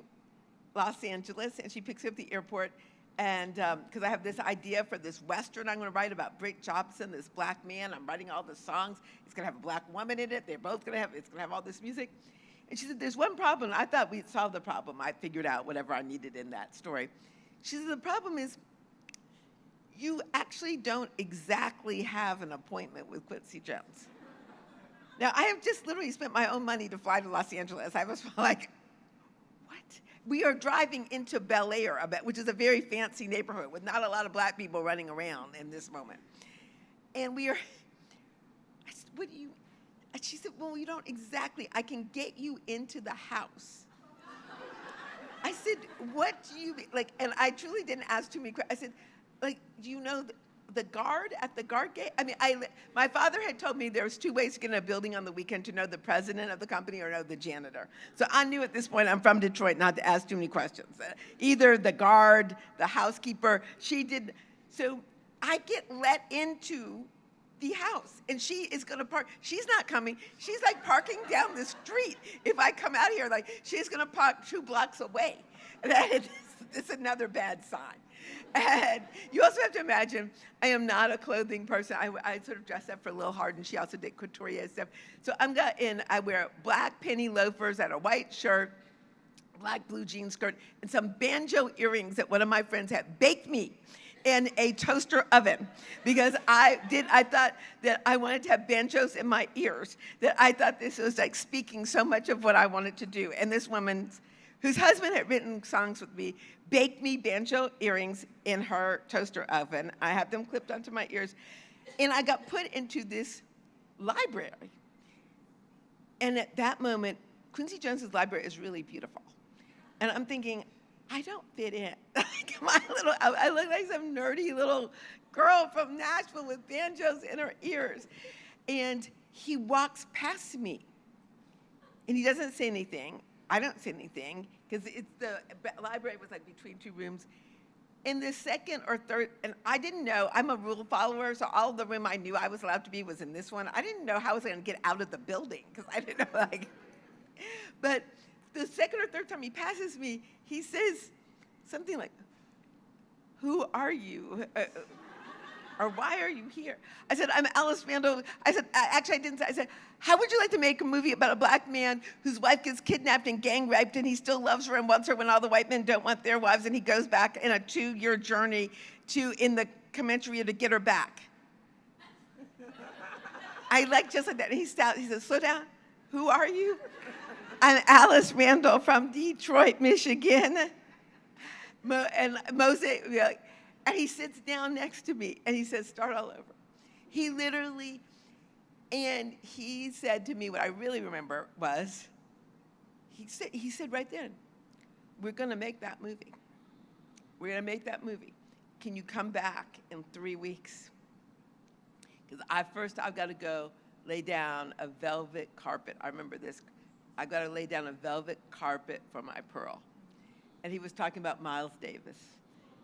Los Angeles, and she picks me up at the airport. And because I have this idea for this Western I'm going to write about Brick Jobson, this black man. I'm writing all the songs. It's going to have a black woman in it. They're both going to have, it's going to have all this music. And she said, there's one problem. I thought we'd solved the problem. I figured out whatever I needed in that story. She said, the problem is you actually don't exactly have an appointment with Quincy Jones. Now, I have just literally spent my own money to fly to Los Angeles. I was like, what? We are driving into Bel Air, which is a very fancy neighborhood with not a lot of black people running around in this moment. And we are, I said, what do you, and she said, well, you don't exactly, I can get you into the house. I said, what do you, like, and I truly didn't ask too many questions. I said, like, do you know the guard at the guard gate? I mean, my father had told me there was two ways to get in a building on the weekend, to know the president of the company or know the janitor. So I knew at this point, I'm from Detroit, not to ask too many questions. Either the guard, the housekeeper, she did. So I get let into the house, and she is going to park. She's not coming. She's like parking down the street. If I come out here, like she's going to park 2 blocks away. It's another bad sign. And you also have to imagine, I am not a clothing person. I sort of dress up for Lil Hardin. She also did couturier stuff. So I wear black penny loafers and a white shirt, black blue jean skirt, and some banjo earrings that one of my friends had baked me in a toaster oven, because I thought that I wanted to have banjos in my ears, that I thought this was like speaking so much of what I wanted to do. And this woman, whose husband had written songs with me, baked me banjo earrings in her toaster oven. I had them clipped onto my ears. And I got put into this library. And at that moment, Quincy Jones's library is really beautiful. And I'm thinking, I don't fit in. I look like some nerdy little girl from Nashville with banjos in her ears. And he walks past me. And he doesn't say anything. I don't say anything, because the library was like between 2 rooms. In the second or third, and I didn't know, I'm a rule follower, so all the room I knew I was allowed to be was in this one. I didn't know how I was going to get out of the building, because I didn't know, but the second or third time he passes me, he says something like, "Who are you?" Or "Why are you here?" I said, "I'm Alice Randall." I said, actually I didn't say, I said, "How would you like to make a movie about a black man whose wife gets kidnapped and gang raped, and he still loves her and wants her when all the white men don't want their wives, and he goes back in a 2-year journey in the Comancheria to get her back?" Just like that. And he stopped, he said, "Slow down. Who are you?" "I'm Alice Randall from Detroit, Michigan." And Mosaic, and he sits down next to me, and he says, "Start all over." He literally, and he said to me, what I really remember was, he said right then, "We're going to make that movie. We're going to make that movie. Can you come back in 3 weeks? Because I've got to go lay down a velvet carpet." I remember this. "I've got to lay down a velvet carpet for my Pearl." And he was talking about Miles Davis.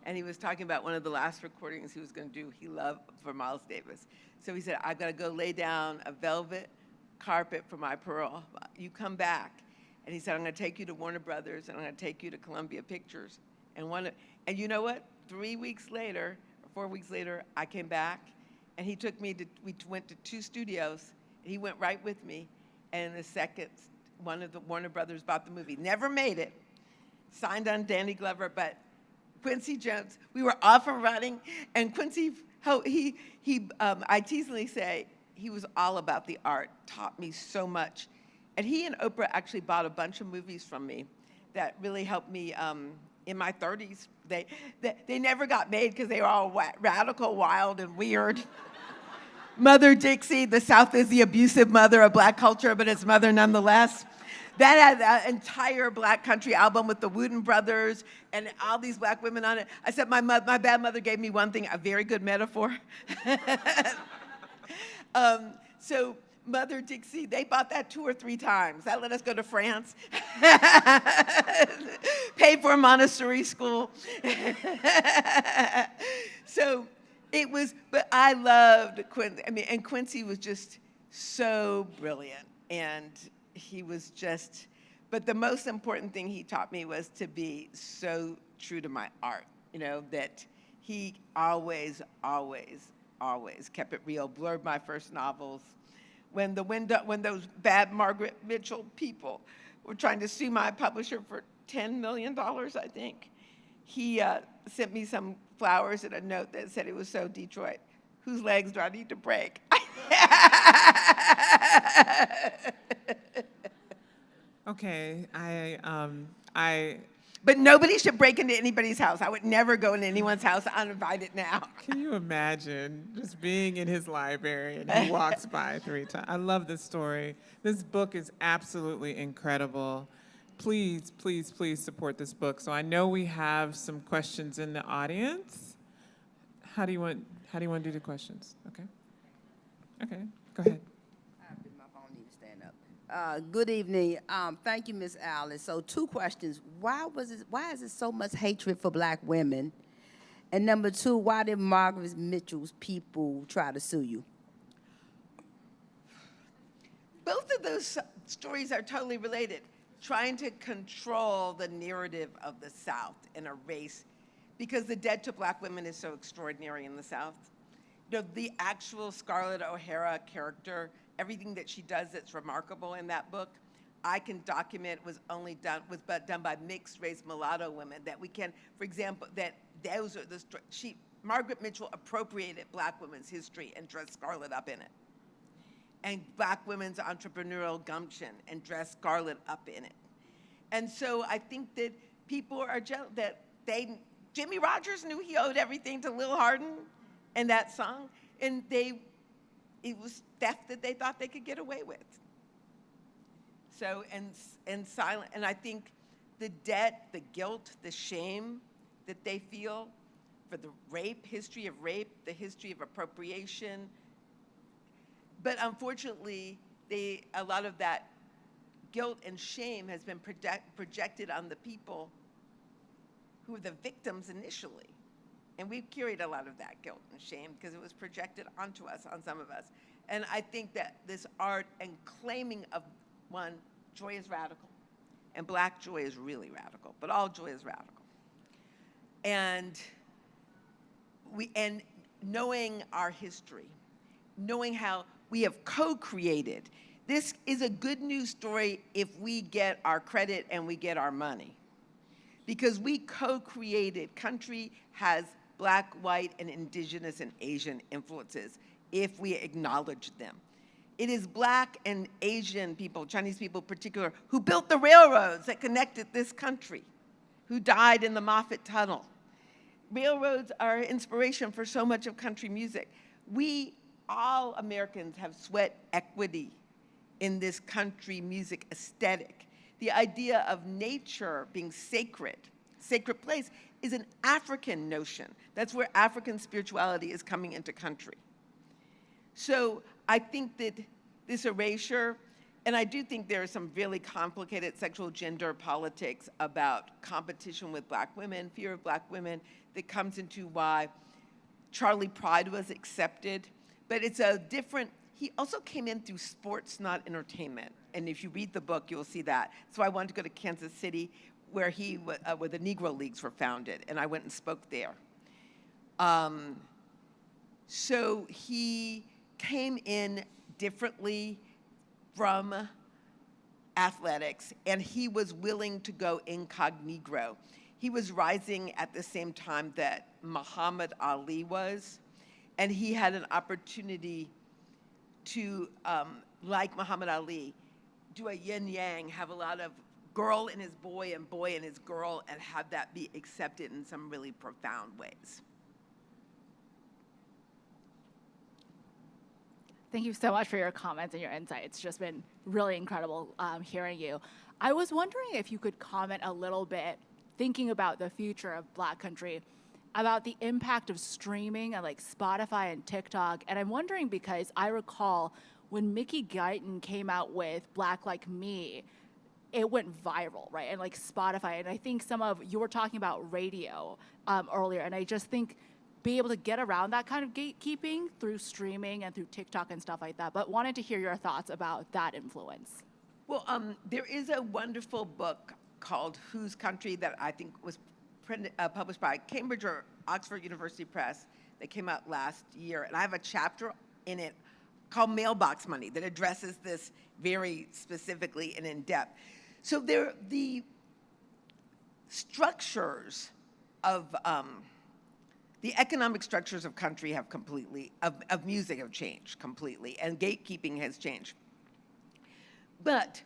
And he was talking about one of the last recordings he was going to do, he loved, for Miles Davis. So he said, "I've got to go lay down a velvet carpet for my Pearl. You come back." And he said, "I'm going to take you to Warner Brothers, and I'm going to take you to Columbia Pictures." And you know what? 3 weeks later, or 4 weeks later, I came back, and he took me we went to 2 studios. He went right with me. And in the second, one of the Warner Brothers bought the movie. Never made it. Signed on Danny Glover, but Quincy Jones, we were off and running, and Quincy, I teasingly say, he was all about the art, taught me so much. And he and Oprah actually bought a bunch of movies from me that really helped me in my 30s. They never got made because they were all radical, wild, and weird. Mother Dixie, the South is the abusive mother of black culture, but it's mother nonetheless. That had an entire black country album with the Wooten Brothers and all these black women on it. I said my bad mother gave me one thing, a very good metaphor. So Mother Dixie, they bought that 2 or 3 times. That let us go to France. Paid for a Montessori school. So it was, but I loved Quincy. And Quincy was just so brilliant. And he was just, but the most important thing he taught me was to be so true to my art, that he always, always, always kept it real. Blurred my first novels. When those bad Margaret Mitchell people were trying to sue my publisher for $10 million, I think, he sent me some flowers and a note that said it was so Detroit. Whose legs do I need to break? Okay, But nobody should break into anybody's house. I would never go into anyone's house uninvited now. Can you imagine just being in his library and he walks by 3 times? I love this story. This book is absolutely incredible. Please, please, please support this book. So I know we have some questions in the audience. How do you want to do the questions? Okay, go ahead. My phone needs to stand up. Good evening. Thank you, Miss Alice. So 2 questions. Why is it so much hatred for black women? And number 2, why did Margaret Mitchell's people try to sue you? those stories are totally related. Trying to control the narrative of the South in a race, because the debt to Black women is so extraordinary in the South. You know, the actual Scarlett O'Hara character, everything that she does that's remarkable in that book, I can document was done by mixed race mulatto women. That we can, for example, that those are Margaret Mitchell appropriated Black women's history and dressed Scarlett up in it. And Black women's entrepreneurial gumption and dress Scarlett up in it. And so I think that people are jealous that Jimmy Rogers knew he owed everything to Lil Hardin in that song, and it was theft that they thought they could get away with. So, and I think the debt, the guilt, the shame that they feel for the history of rape, the history of appropriation, but unfortunately, a lot of that guilt and shame has been projected on the people who were the victims initially. And we've carried a lot of that guilt and shame because it was projected onto us, on some of us. And I think that this art and claiming of one, joy is radical. And Black joy is really radical, but all joy is radical. And knowing our history, knowing how we have co-created. This is a good news story if we get our credit and we get our money. Because we co-created, country has Black, white, and indigenous and Asian influences if we acknowledge them. It is Black and Asian people, Chinese people in particular, who built the railroads that connected this country, who died in the Moffat Tunnel. Railroads are inspiration for so much of country music. All Americans have sweat equity in this country music aesthetic. The idea of nature being sacred place, is an African notion. That's where African spirituality is coming into country. So I think that this erasure, and I do think there are some really complicated sexual gender politics about competition with Black women, fear of Black women, that comes into why Charley Pride was accepted. But it's a different, he also came in through sports, not entertainment. And if you read the book, you'll see that. So I wanted to go to Kansas City, where where the Negro Leagues were founded, and I went and spoke there. So he came in differently from athletics, and he was willing to go incognito. He was rising at the same time that Muhammad Ali was, and he had an opportunity to, like Muhammad Ali, do a yin-yang, have a lot of girl in his boy and boy in his girl, and have that be accepted in some really profound ways. Thank you so much for your comments and your insight. It's just been really incredible hearing you. I was wondering if you could comment a little bit, thinking about the future of Black country, about the impact of streaming and like Spotify and TikTok. And I'm wondering because I recall when Mickey Guyton came out with Black Like Me, it went viral, right? And like Spotify, and I think you were talking about radio earlier, and I just think be able to get around that kind of gatekeeping through streaming and through TikTok and stuff like that, but wanted to hear your thoughts about that influence. Well, there is a wonderful book called Whose Country that I think was published by Cambridge or Oxford University Press that came out last year, and I have a chapter in it called Mailbox Money that addresses this very specifically and in depth. So the structures of the economic structures of country have completely, of music have changed completely, and gatekeeping has changed. But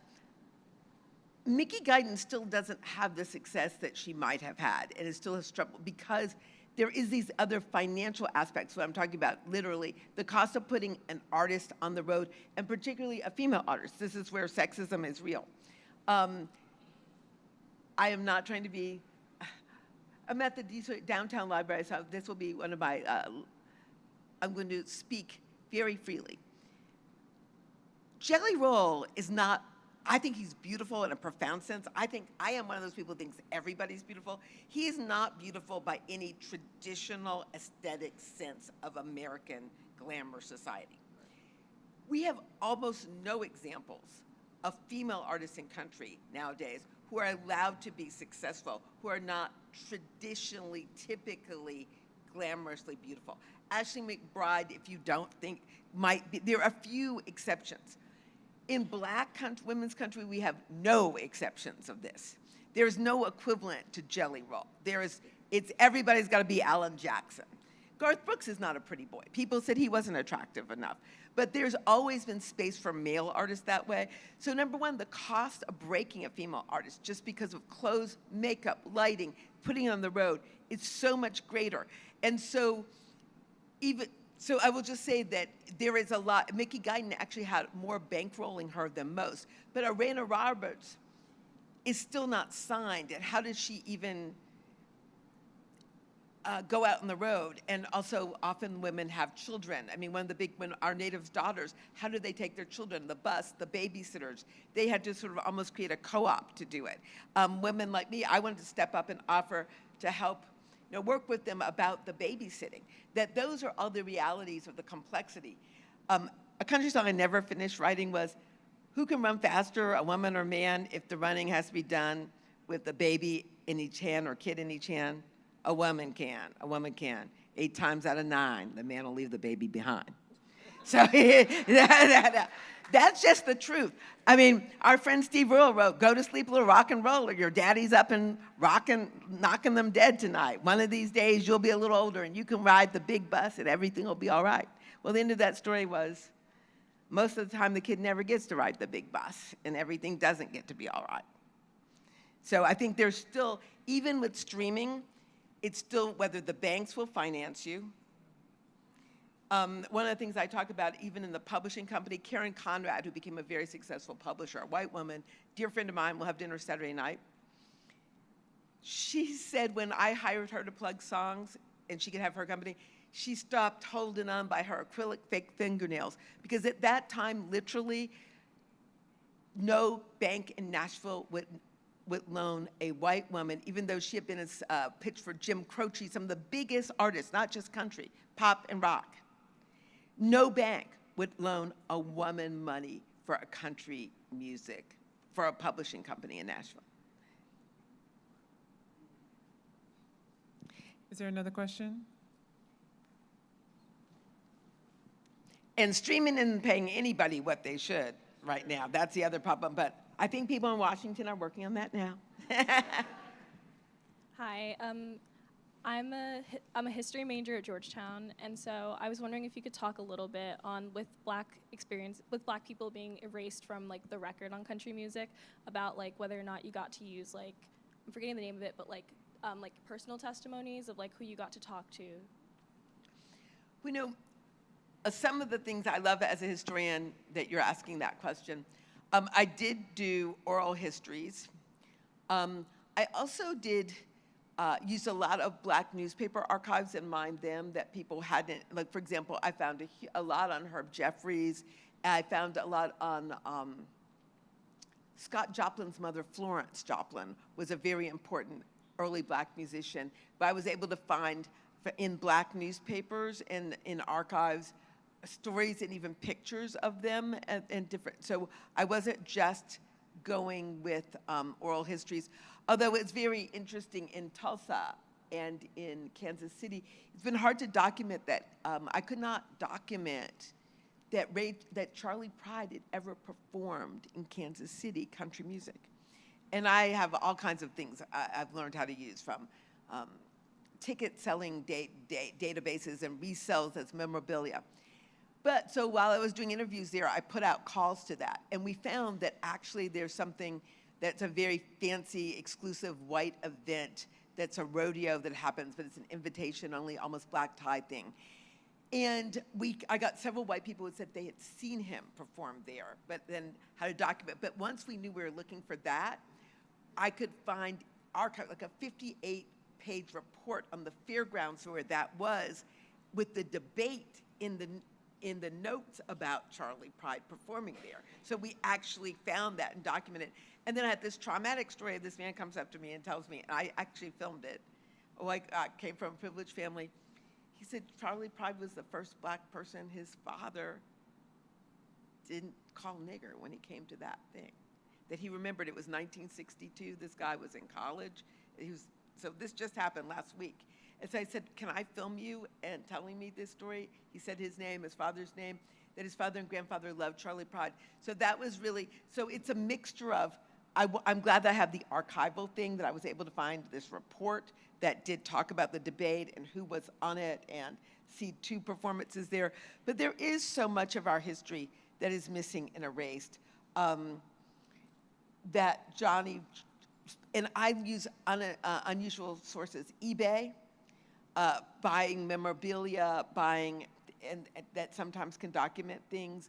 Mickey Guyton still doesn't have the success that she might have had, and is still a struggle because there is these other financial aspects, what I'm talking about, literally, the cost of putting an artist on the road, and particularly a female artist. This is where sexism is real. I am not trying to be, I'm at the Detroit Downtown Library, so this will be one of my, I'm going to speak very freely. Jelly Roll is not, I think he's beautiful in a profound sense. I am one of those people who thinks everybody's beautiful. He is not beautiful by any traditional aesthetic sense of American glamour society. We have almost no examples of female artists in country nowadays who are allowed to be successful, who are not traditionally, typically, glamorously beautiful. Ashley McBryde, if you don't think, might be, there are a few exceptions. In Black women's country, we have no exceptions of this. There's no equivalent to Jelly Roll. Everybody's got to be Alan Jackson. Garth Brooks is not a pretty boy. People said he wasn't attractive enough. But there's always been space for male artists that way. So number one, the cost of breaking a female artist just because of clothes, makeup, lighting, putting it on the road, is so much greater. And so I will just say that there is a lot. Mickey Guyton actually had more bankrolling her than most. But Arena Roberts is still not signed. And how does she even go out on the road? And also, often women have children. I mean, when our natives' daughters, how do they take their children? The bus, the babysitters. They had to sort of almost create a co-op to do it. Women like me, I wanted to step up and offer to help, work with them about the babysitting. That those are all the realities of the complexity. A country song I never finished writing was, who can run faster, a woman or man, if the running has to be done with a baby in each hand or kid in each hand? A woman can. A woman can. 8 times out of 9, the man will leave the baby behind. So that's just the truth. I mean, our friend Steve Earle wrote, "Go to sleep, little rock and roll, or your daddy's up and knocking them dead tonight. One of these days, you'll be a little older, and you can ride the big bus, and everything will be all right." Well, the end of that story was, most of the time, the kid never gets to ride the big bus, and everything doesn't get to be all right. So I think there's still, even with streaming, it's still whether the banks will finance you. One of the things I talk about, even in the publishing company, Karen Conrad, who became a very successful publisher, a white woman, dear friend of mine, we'll have dinner Saturday night. She said when I hired her to plug songs and she could have her company, she stopped holding on by her acrylic fake fingernails, because at that time, literally, no bank in Nashville would loan a white woman, even though she had been pitched for Jim Croce, some of the biggest artists, not just country, pop and rock. No bank would loan a woman money for a country music, for a publishing company in Nashville. Is there another question? And streaming isn't paying anybody what they should right now. That's the other problem. But I think people in Washington are working on that now. Hi, I'm a history major at Georgetown, and so I was wondering if you could talk a little bit on with Black people being erased from like the record on country music, about like whether or not you got to use like, I'm forgetting the name of it, but like personal testimonies of like who you got to talk to. We know some of the things I love as a historian that you're asking that question. I did do oral histories. I also did use a lot of Black newspaper archives and mined them that people hadn't, like for example, I found a lot on Herb Jeffries. I found a lot on Scott Joplin's mother, Florence Joplin, was a very important early Black musician. But I was able to find in Black newspapers and in archives stories and even pictures of them and different. So I wasn't just going with oral histories, although it's very interesting in Tulsa and in Kansas City. It's been hard to document that. I could not document that Charley Pride had ever performed in Kansas City country music. And I have all kinds of things I've learned how to use, from ticket selling databases and resells as memorabilia. But so while I was doing interviews there, I put out calls to that. And we found that actually there's something that's a very fancy, exclusive white event that's a rodeo that happens, but it's an invitation only, almost black tie thing. And I got several white people who said they had seen him perform there, but then how to document. But once we knew we were looking for that, I could find archive, like a 58-page report on the fairgrounds where that was, with the debate in the notes about Charley Pride performing there. So we actually found that and documented it. And then I had this traumatic story. This man comes up to me and tells me, and I actually filmed it. Oh, I came from a privileged family. He said Charley Pride was the first Black person his father didn't call nigger when he came to that thing. That he remembered it was 1962. This guy was in college. So this just happened last week. And so I said, can I film you and telling me this story? He said his name, his father's name, that his father and grandfather loved Charley Pride. So that was really, so it's a mixture of, I'm glad that I have the archival thing, that I was able to find this report that did talk about the debate and who was on it and see 2 performances there. But there is so much of our history that is missing and erased. That Johnny, and I use unusual sources, eBay, buying memorabilia, buying, and that sometimes can document things,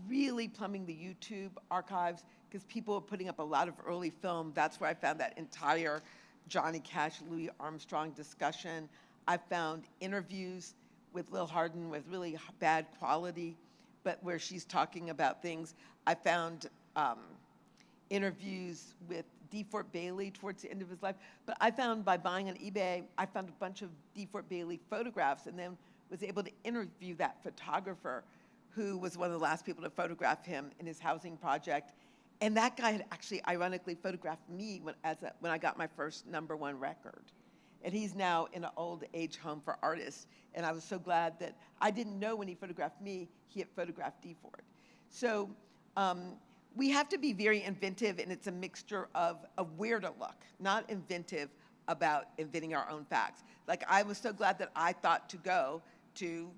really plumbing the YouTube archives, because people are putting up a lot of early film. That's where I found that entire Johnny Cash, Louis Armstrong discussion. I found interviews with Lil Hardin with really bad quality, but where she's talking about things. I found interviews with DeFort Bailey towards the end of his life. But I found, by buying on eBay, I found a bunch of DeFort Bailey photographs, and then was able to interview that photographer who was one of the last people to photograph him in his housing project. And that guy had actually ironically photographed me when I got my first #1 record. And he's now in an old age home for artists. And I was so glad that I didn't know when he photographed me, he had photographed DeFort. So we have to be very inventive, and it's a mixture of where to look, not inventive about inventing our own facts. Like, I was so glad that I thought to go to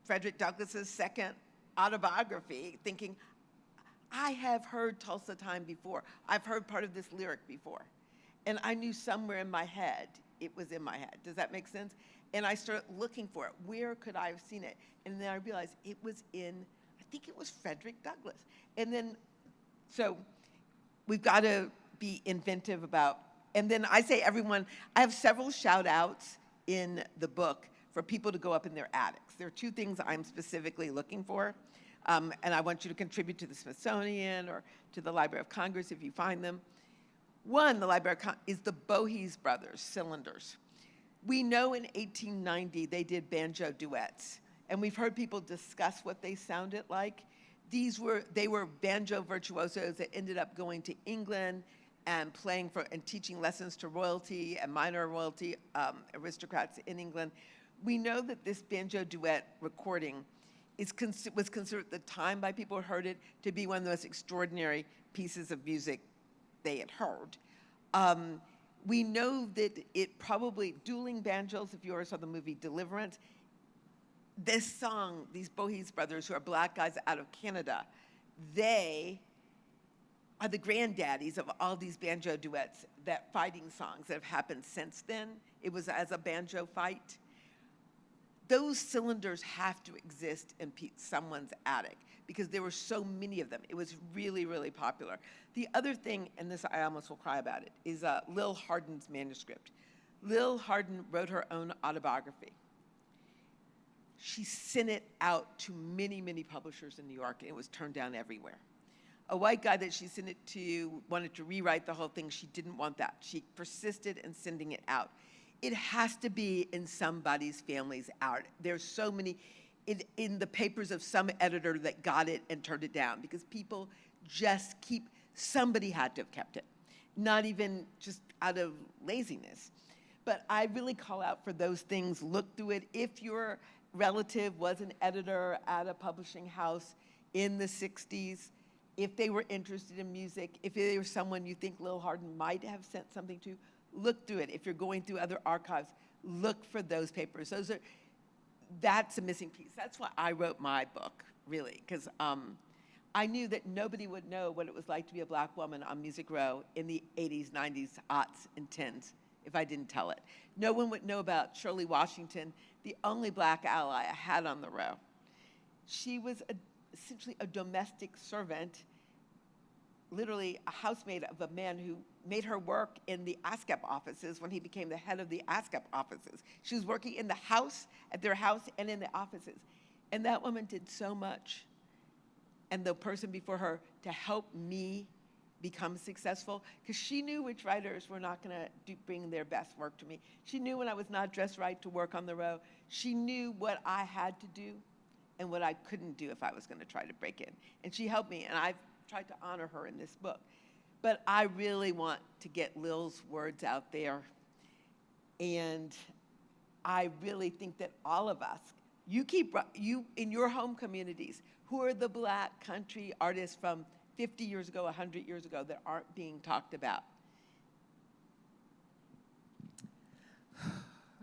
Frederick Douglass's second autobiography, thinking, I have heard Tulsa Time before. I've heard part of this lyric before. And I knew somewhere in my head, it was in my head. Does that make sense? And I started looking for it. Where could I have seen it? And then I realized it was in, I think it was Frederick Douglass. And then, so we've got to be inventive about, and then I say everyone, I have several shout outs in the book for people to go up in their attics. There are 2 things I'm specifically looking for. And I want you to contribute to the Smithsonian or to the Library of Congress if you find them. One, the Library of Congress, is the Bohies Brothers cylinders. We know in 1890 they did banjo duets, and we've heard people discuss what they sounded like. They were banjo virtuosos that ended up going to England and playing and teaching lessons to royalty and minor royalty aristocrats in England. We know that this banjo duet recording was considered at the time by people who heard it to be one of the most extraordinary pieces of music they had heard. We know that it probably, Dueling Banjos, if you ever saw the movie Deliverance, this song, these Bohies brothers, who are black guys out of Canada, they are the granddaddies of all these banjo duets, that fighting songs that have happened since then. It was as a banjo fight. Those cylinders have to exist in someone's attic because there were so many of them. It was really, really popular. The other thing, and this I almost will cry about it, is Lil Hardin's manuscript. Lil Hardin wrote her own autobiography. She sent it out to many, many publishers in New York, and it was turned down everywhere. A white guy that she sent it to wanted to rewrite the whole thing. She didn't want that. She persisted in sending it out. It has to be in somebody's family's art. There's so many in the papers of some editor that got it and turned it down because people just somebody had to have kept it, not even just out of laziness. But I really call out for those things. Look through it. If your relative was an editor at a publishing house in the 60s, if they were interested in music, if they were someone you think Lil Hardin might have sent something to, look through it. If you're going through other archives, look for those papers. That's a missing piece. That's why I wrote my book, really, because I knew that nobody would know what it was like to be a black woman on Music Row in the 80s, 90s, aughts, and 10s if I didn't tell it. No one would know about Shirley Washington, the only black ally I had on the row. She was essentially a domestic servant, literally a housemaid of a man who made her work in the ASCAP offices when he became the head of the ASCAP offices. She was working in the house, at their house, and in the offices. And that woman did so much, and the person before her, to help me become successful, because she knew which writers were not going to bring their best work to me. She knew when I was not dressed right to work on the row. She knew what I had to do and what I couldn't do if I was going to try to break in. And she helped me, and I've tried to honor her in this book. But I really want to get Lil's words out there. And I really think that all of us, you in your home communities, who are the Black country artists from 50 years ago, 100 years ago that aren't being talked about?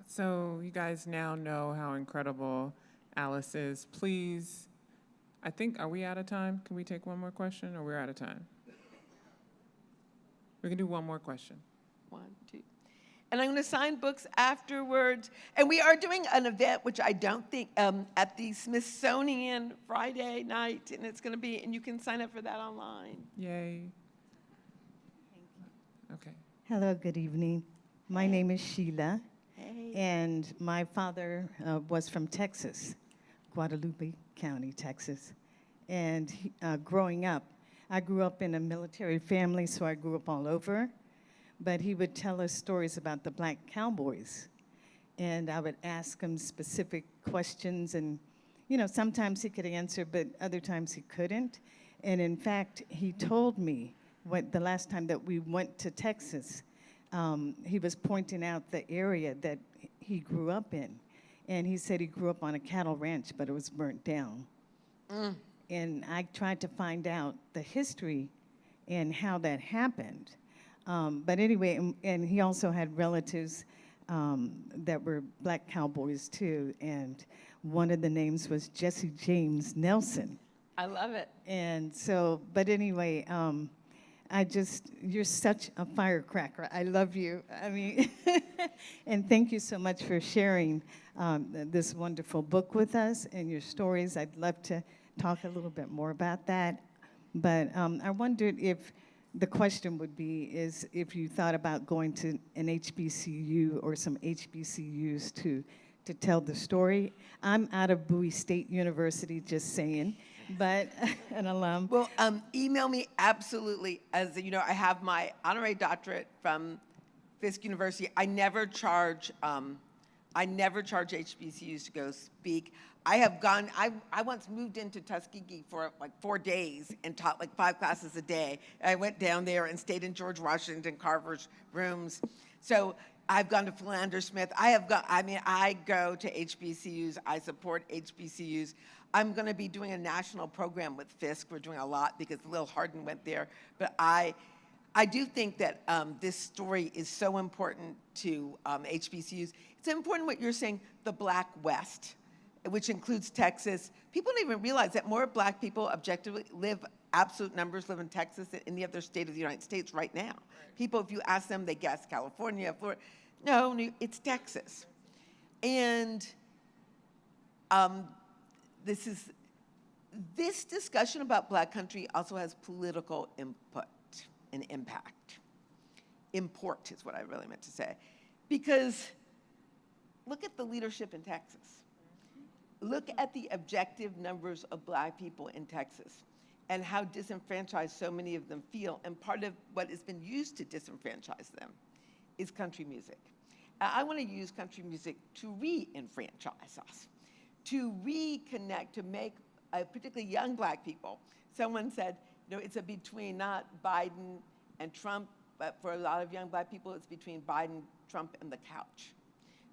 So you guys now know how incredible Alice is. Please, I think, are we out of time? Can we take one more question, or we're out of time? We can do one more question. 1, 2. And I'm going to sign books afterwards. And we are doing an event, which I don't think, at the Smithsonian Friday night, and it's going to be, and you can sign up for that online. Yay. Okay. Hello, good evening. My name is Sheila, Hey. and my father was from Texas, Guadalupe County, Texas. And growing up, I grew up in a military family, so I grew up all over. But he would tell us stories about the Black Cowboys. And I would ask him specific questions, and sometimes he could answer, but other times he couldn't. And in fact, he told me the last time that we went to Texas, he was pointing out the area that he grew up in. And he said he grew up on a cattle ranch, but it was burnt down. And I tried to find out the history and how that happened. But anyway, and he also had relatives that were Black cowboys too. And one of the names was Jesse James Nelson. I love it. And so, but anyway, you're such a firecracker. I love you. I mean, and thank you so much for sharing this wonderful book with us and your stories. I'd love to talk a little bit more about that. But I wondered if the question would be is if you thought about going to an HBCU or some HBCUs to tell the story. I'm out of Bowie State University, just saying, but an alum. Well, email me absolutely. As you know, I have my honorary doctorate from Fisk University. I never charge HBCUs to go speak. I have gone, I once moved into Tuskegee for like 4 days and taught like 5 classes a day. I went down there and stayed in George Washington Carver's rooms. So I've gone to Philander Smith. I go to HBCUs. I support HBCUs. I'm going to be doing a national program with Fisk. We're doing a lot because Lil Hardin went there. But I do think that this story is so important to HBCUs. It's important what you're saying, the Black West, which includes Texas. People don't even realize that more Black people objectively absolute numbers live in Texas than any other state of the United States right now. Right. People, if you ask them, they guess California, Florida. No, it's Texas. And this discussion about Black country also has political input and impact. Import is what I really meant to say. Because look at the leadership in Texas. Look at the objective numbers of Black people in Texas and how disenfranchised so many of them feel. And part of what has been used to disenfranchise them is country music. I want to use country music to re-enfranchise us, to reconnect, to make particularly young Black people. Someone said, it's between not Biden and Trump, but for a lot of young Black people, it's between Biden, Trump, and the couch.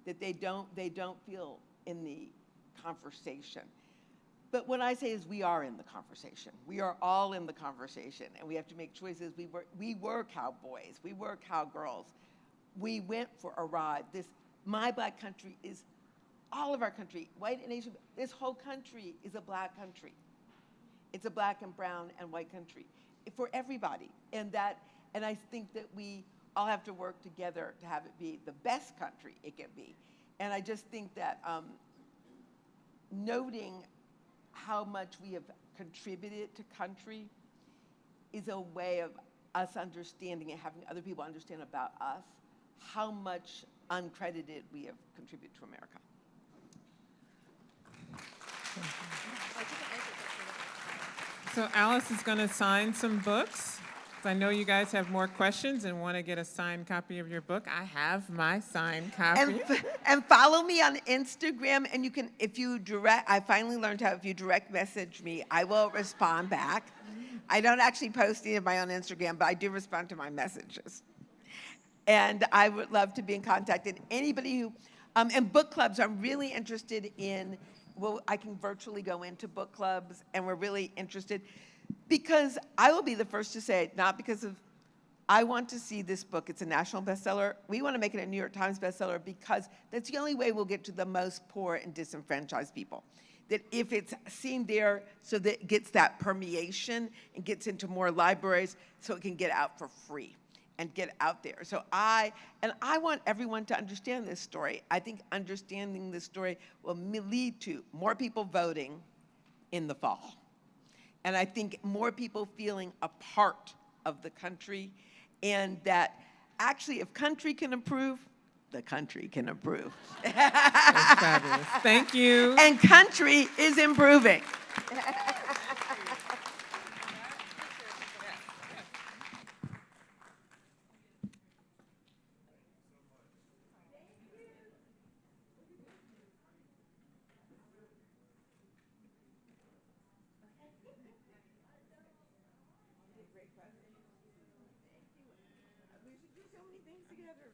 That they don't feel in the conversation. But what I say is we are in the conversation. We are all in the conversation, and we have to make choices. We were cowboys. We were cowgirls. We went for a ride. My Black country is all of our country, white and Asian. This whole country is a Black country. It's a Black and brown and white country for everybody. And I think that we all have to work together to have it be the best country it can be. And I just think that noting how much we have contributed to country is a way of us understanding and having other people understand about us how much uncredited we have contributed to America. So Alice is going to sign some books. So I know you guys have more questions and want to get a signed copy of your book. I have my signed copy. And follow me on Instagram, and you can, I finally learned how, if you direct message me, I will respond back. I don't actually post any of my own Instagram, but I do respond to my messages. And I would love to be in contact. And anybody who, and book clubs, I'm really interested in, well, I can virtually go into book clubs, and we're really interested, because I will be the first to say, not because of, I want to see this book, it's a national bestseller. We want to make it a New York Times bestseller because that's the only way we'll get to the most poor and disenfranchised people. That if it's seen there, so that it gets that permeation and gets into more libraries, so it can get out for free and get out there. So I want everyone to understand this story. I think understanding this story will lead to more people voting in the fall. And I think more people feeling a part of the country, and that actually if country can improve, the country can improve. That's fabulous. Thank you. And country is improving. We should do so many things together.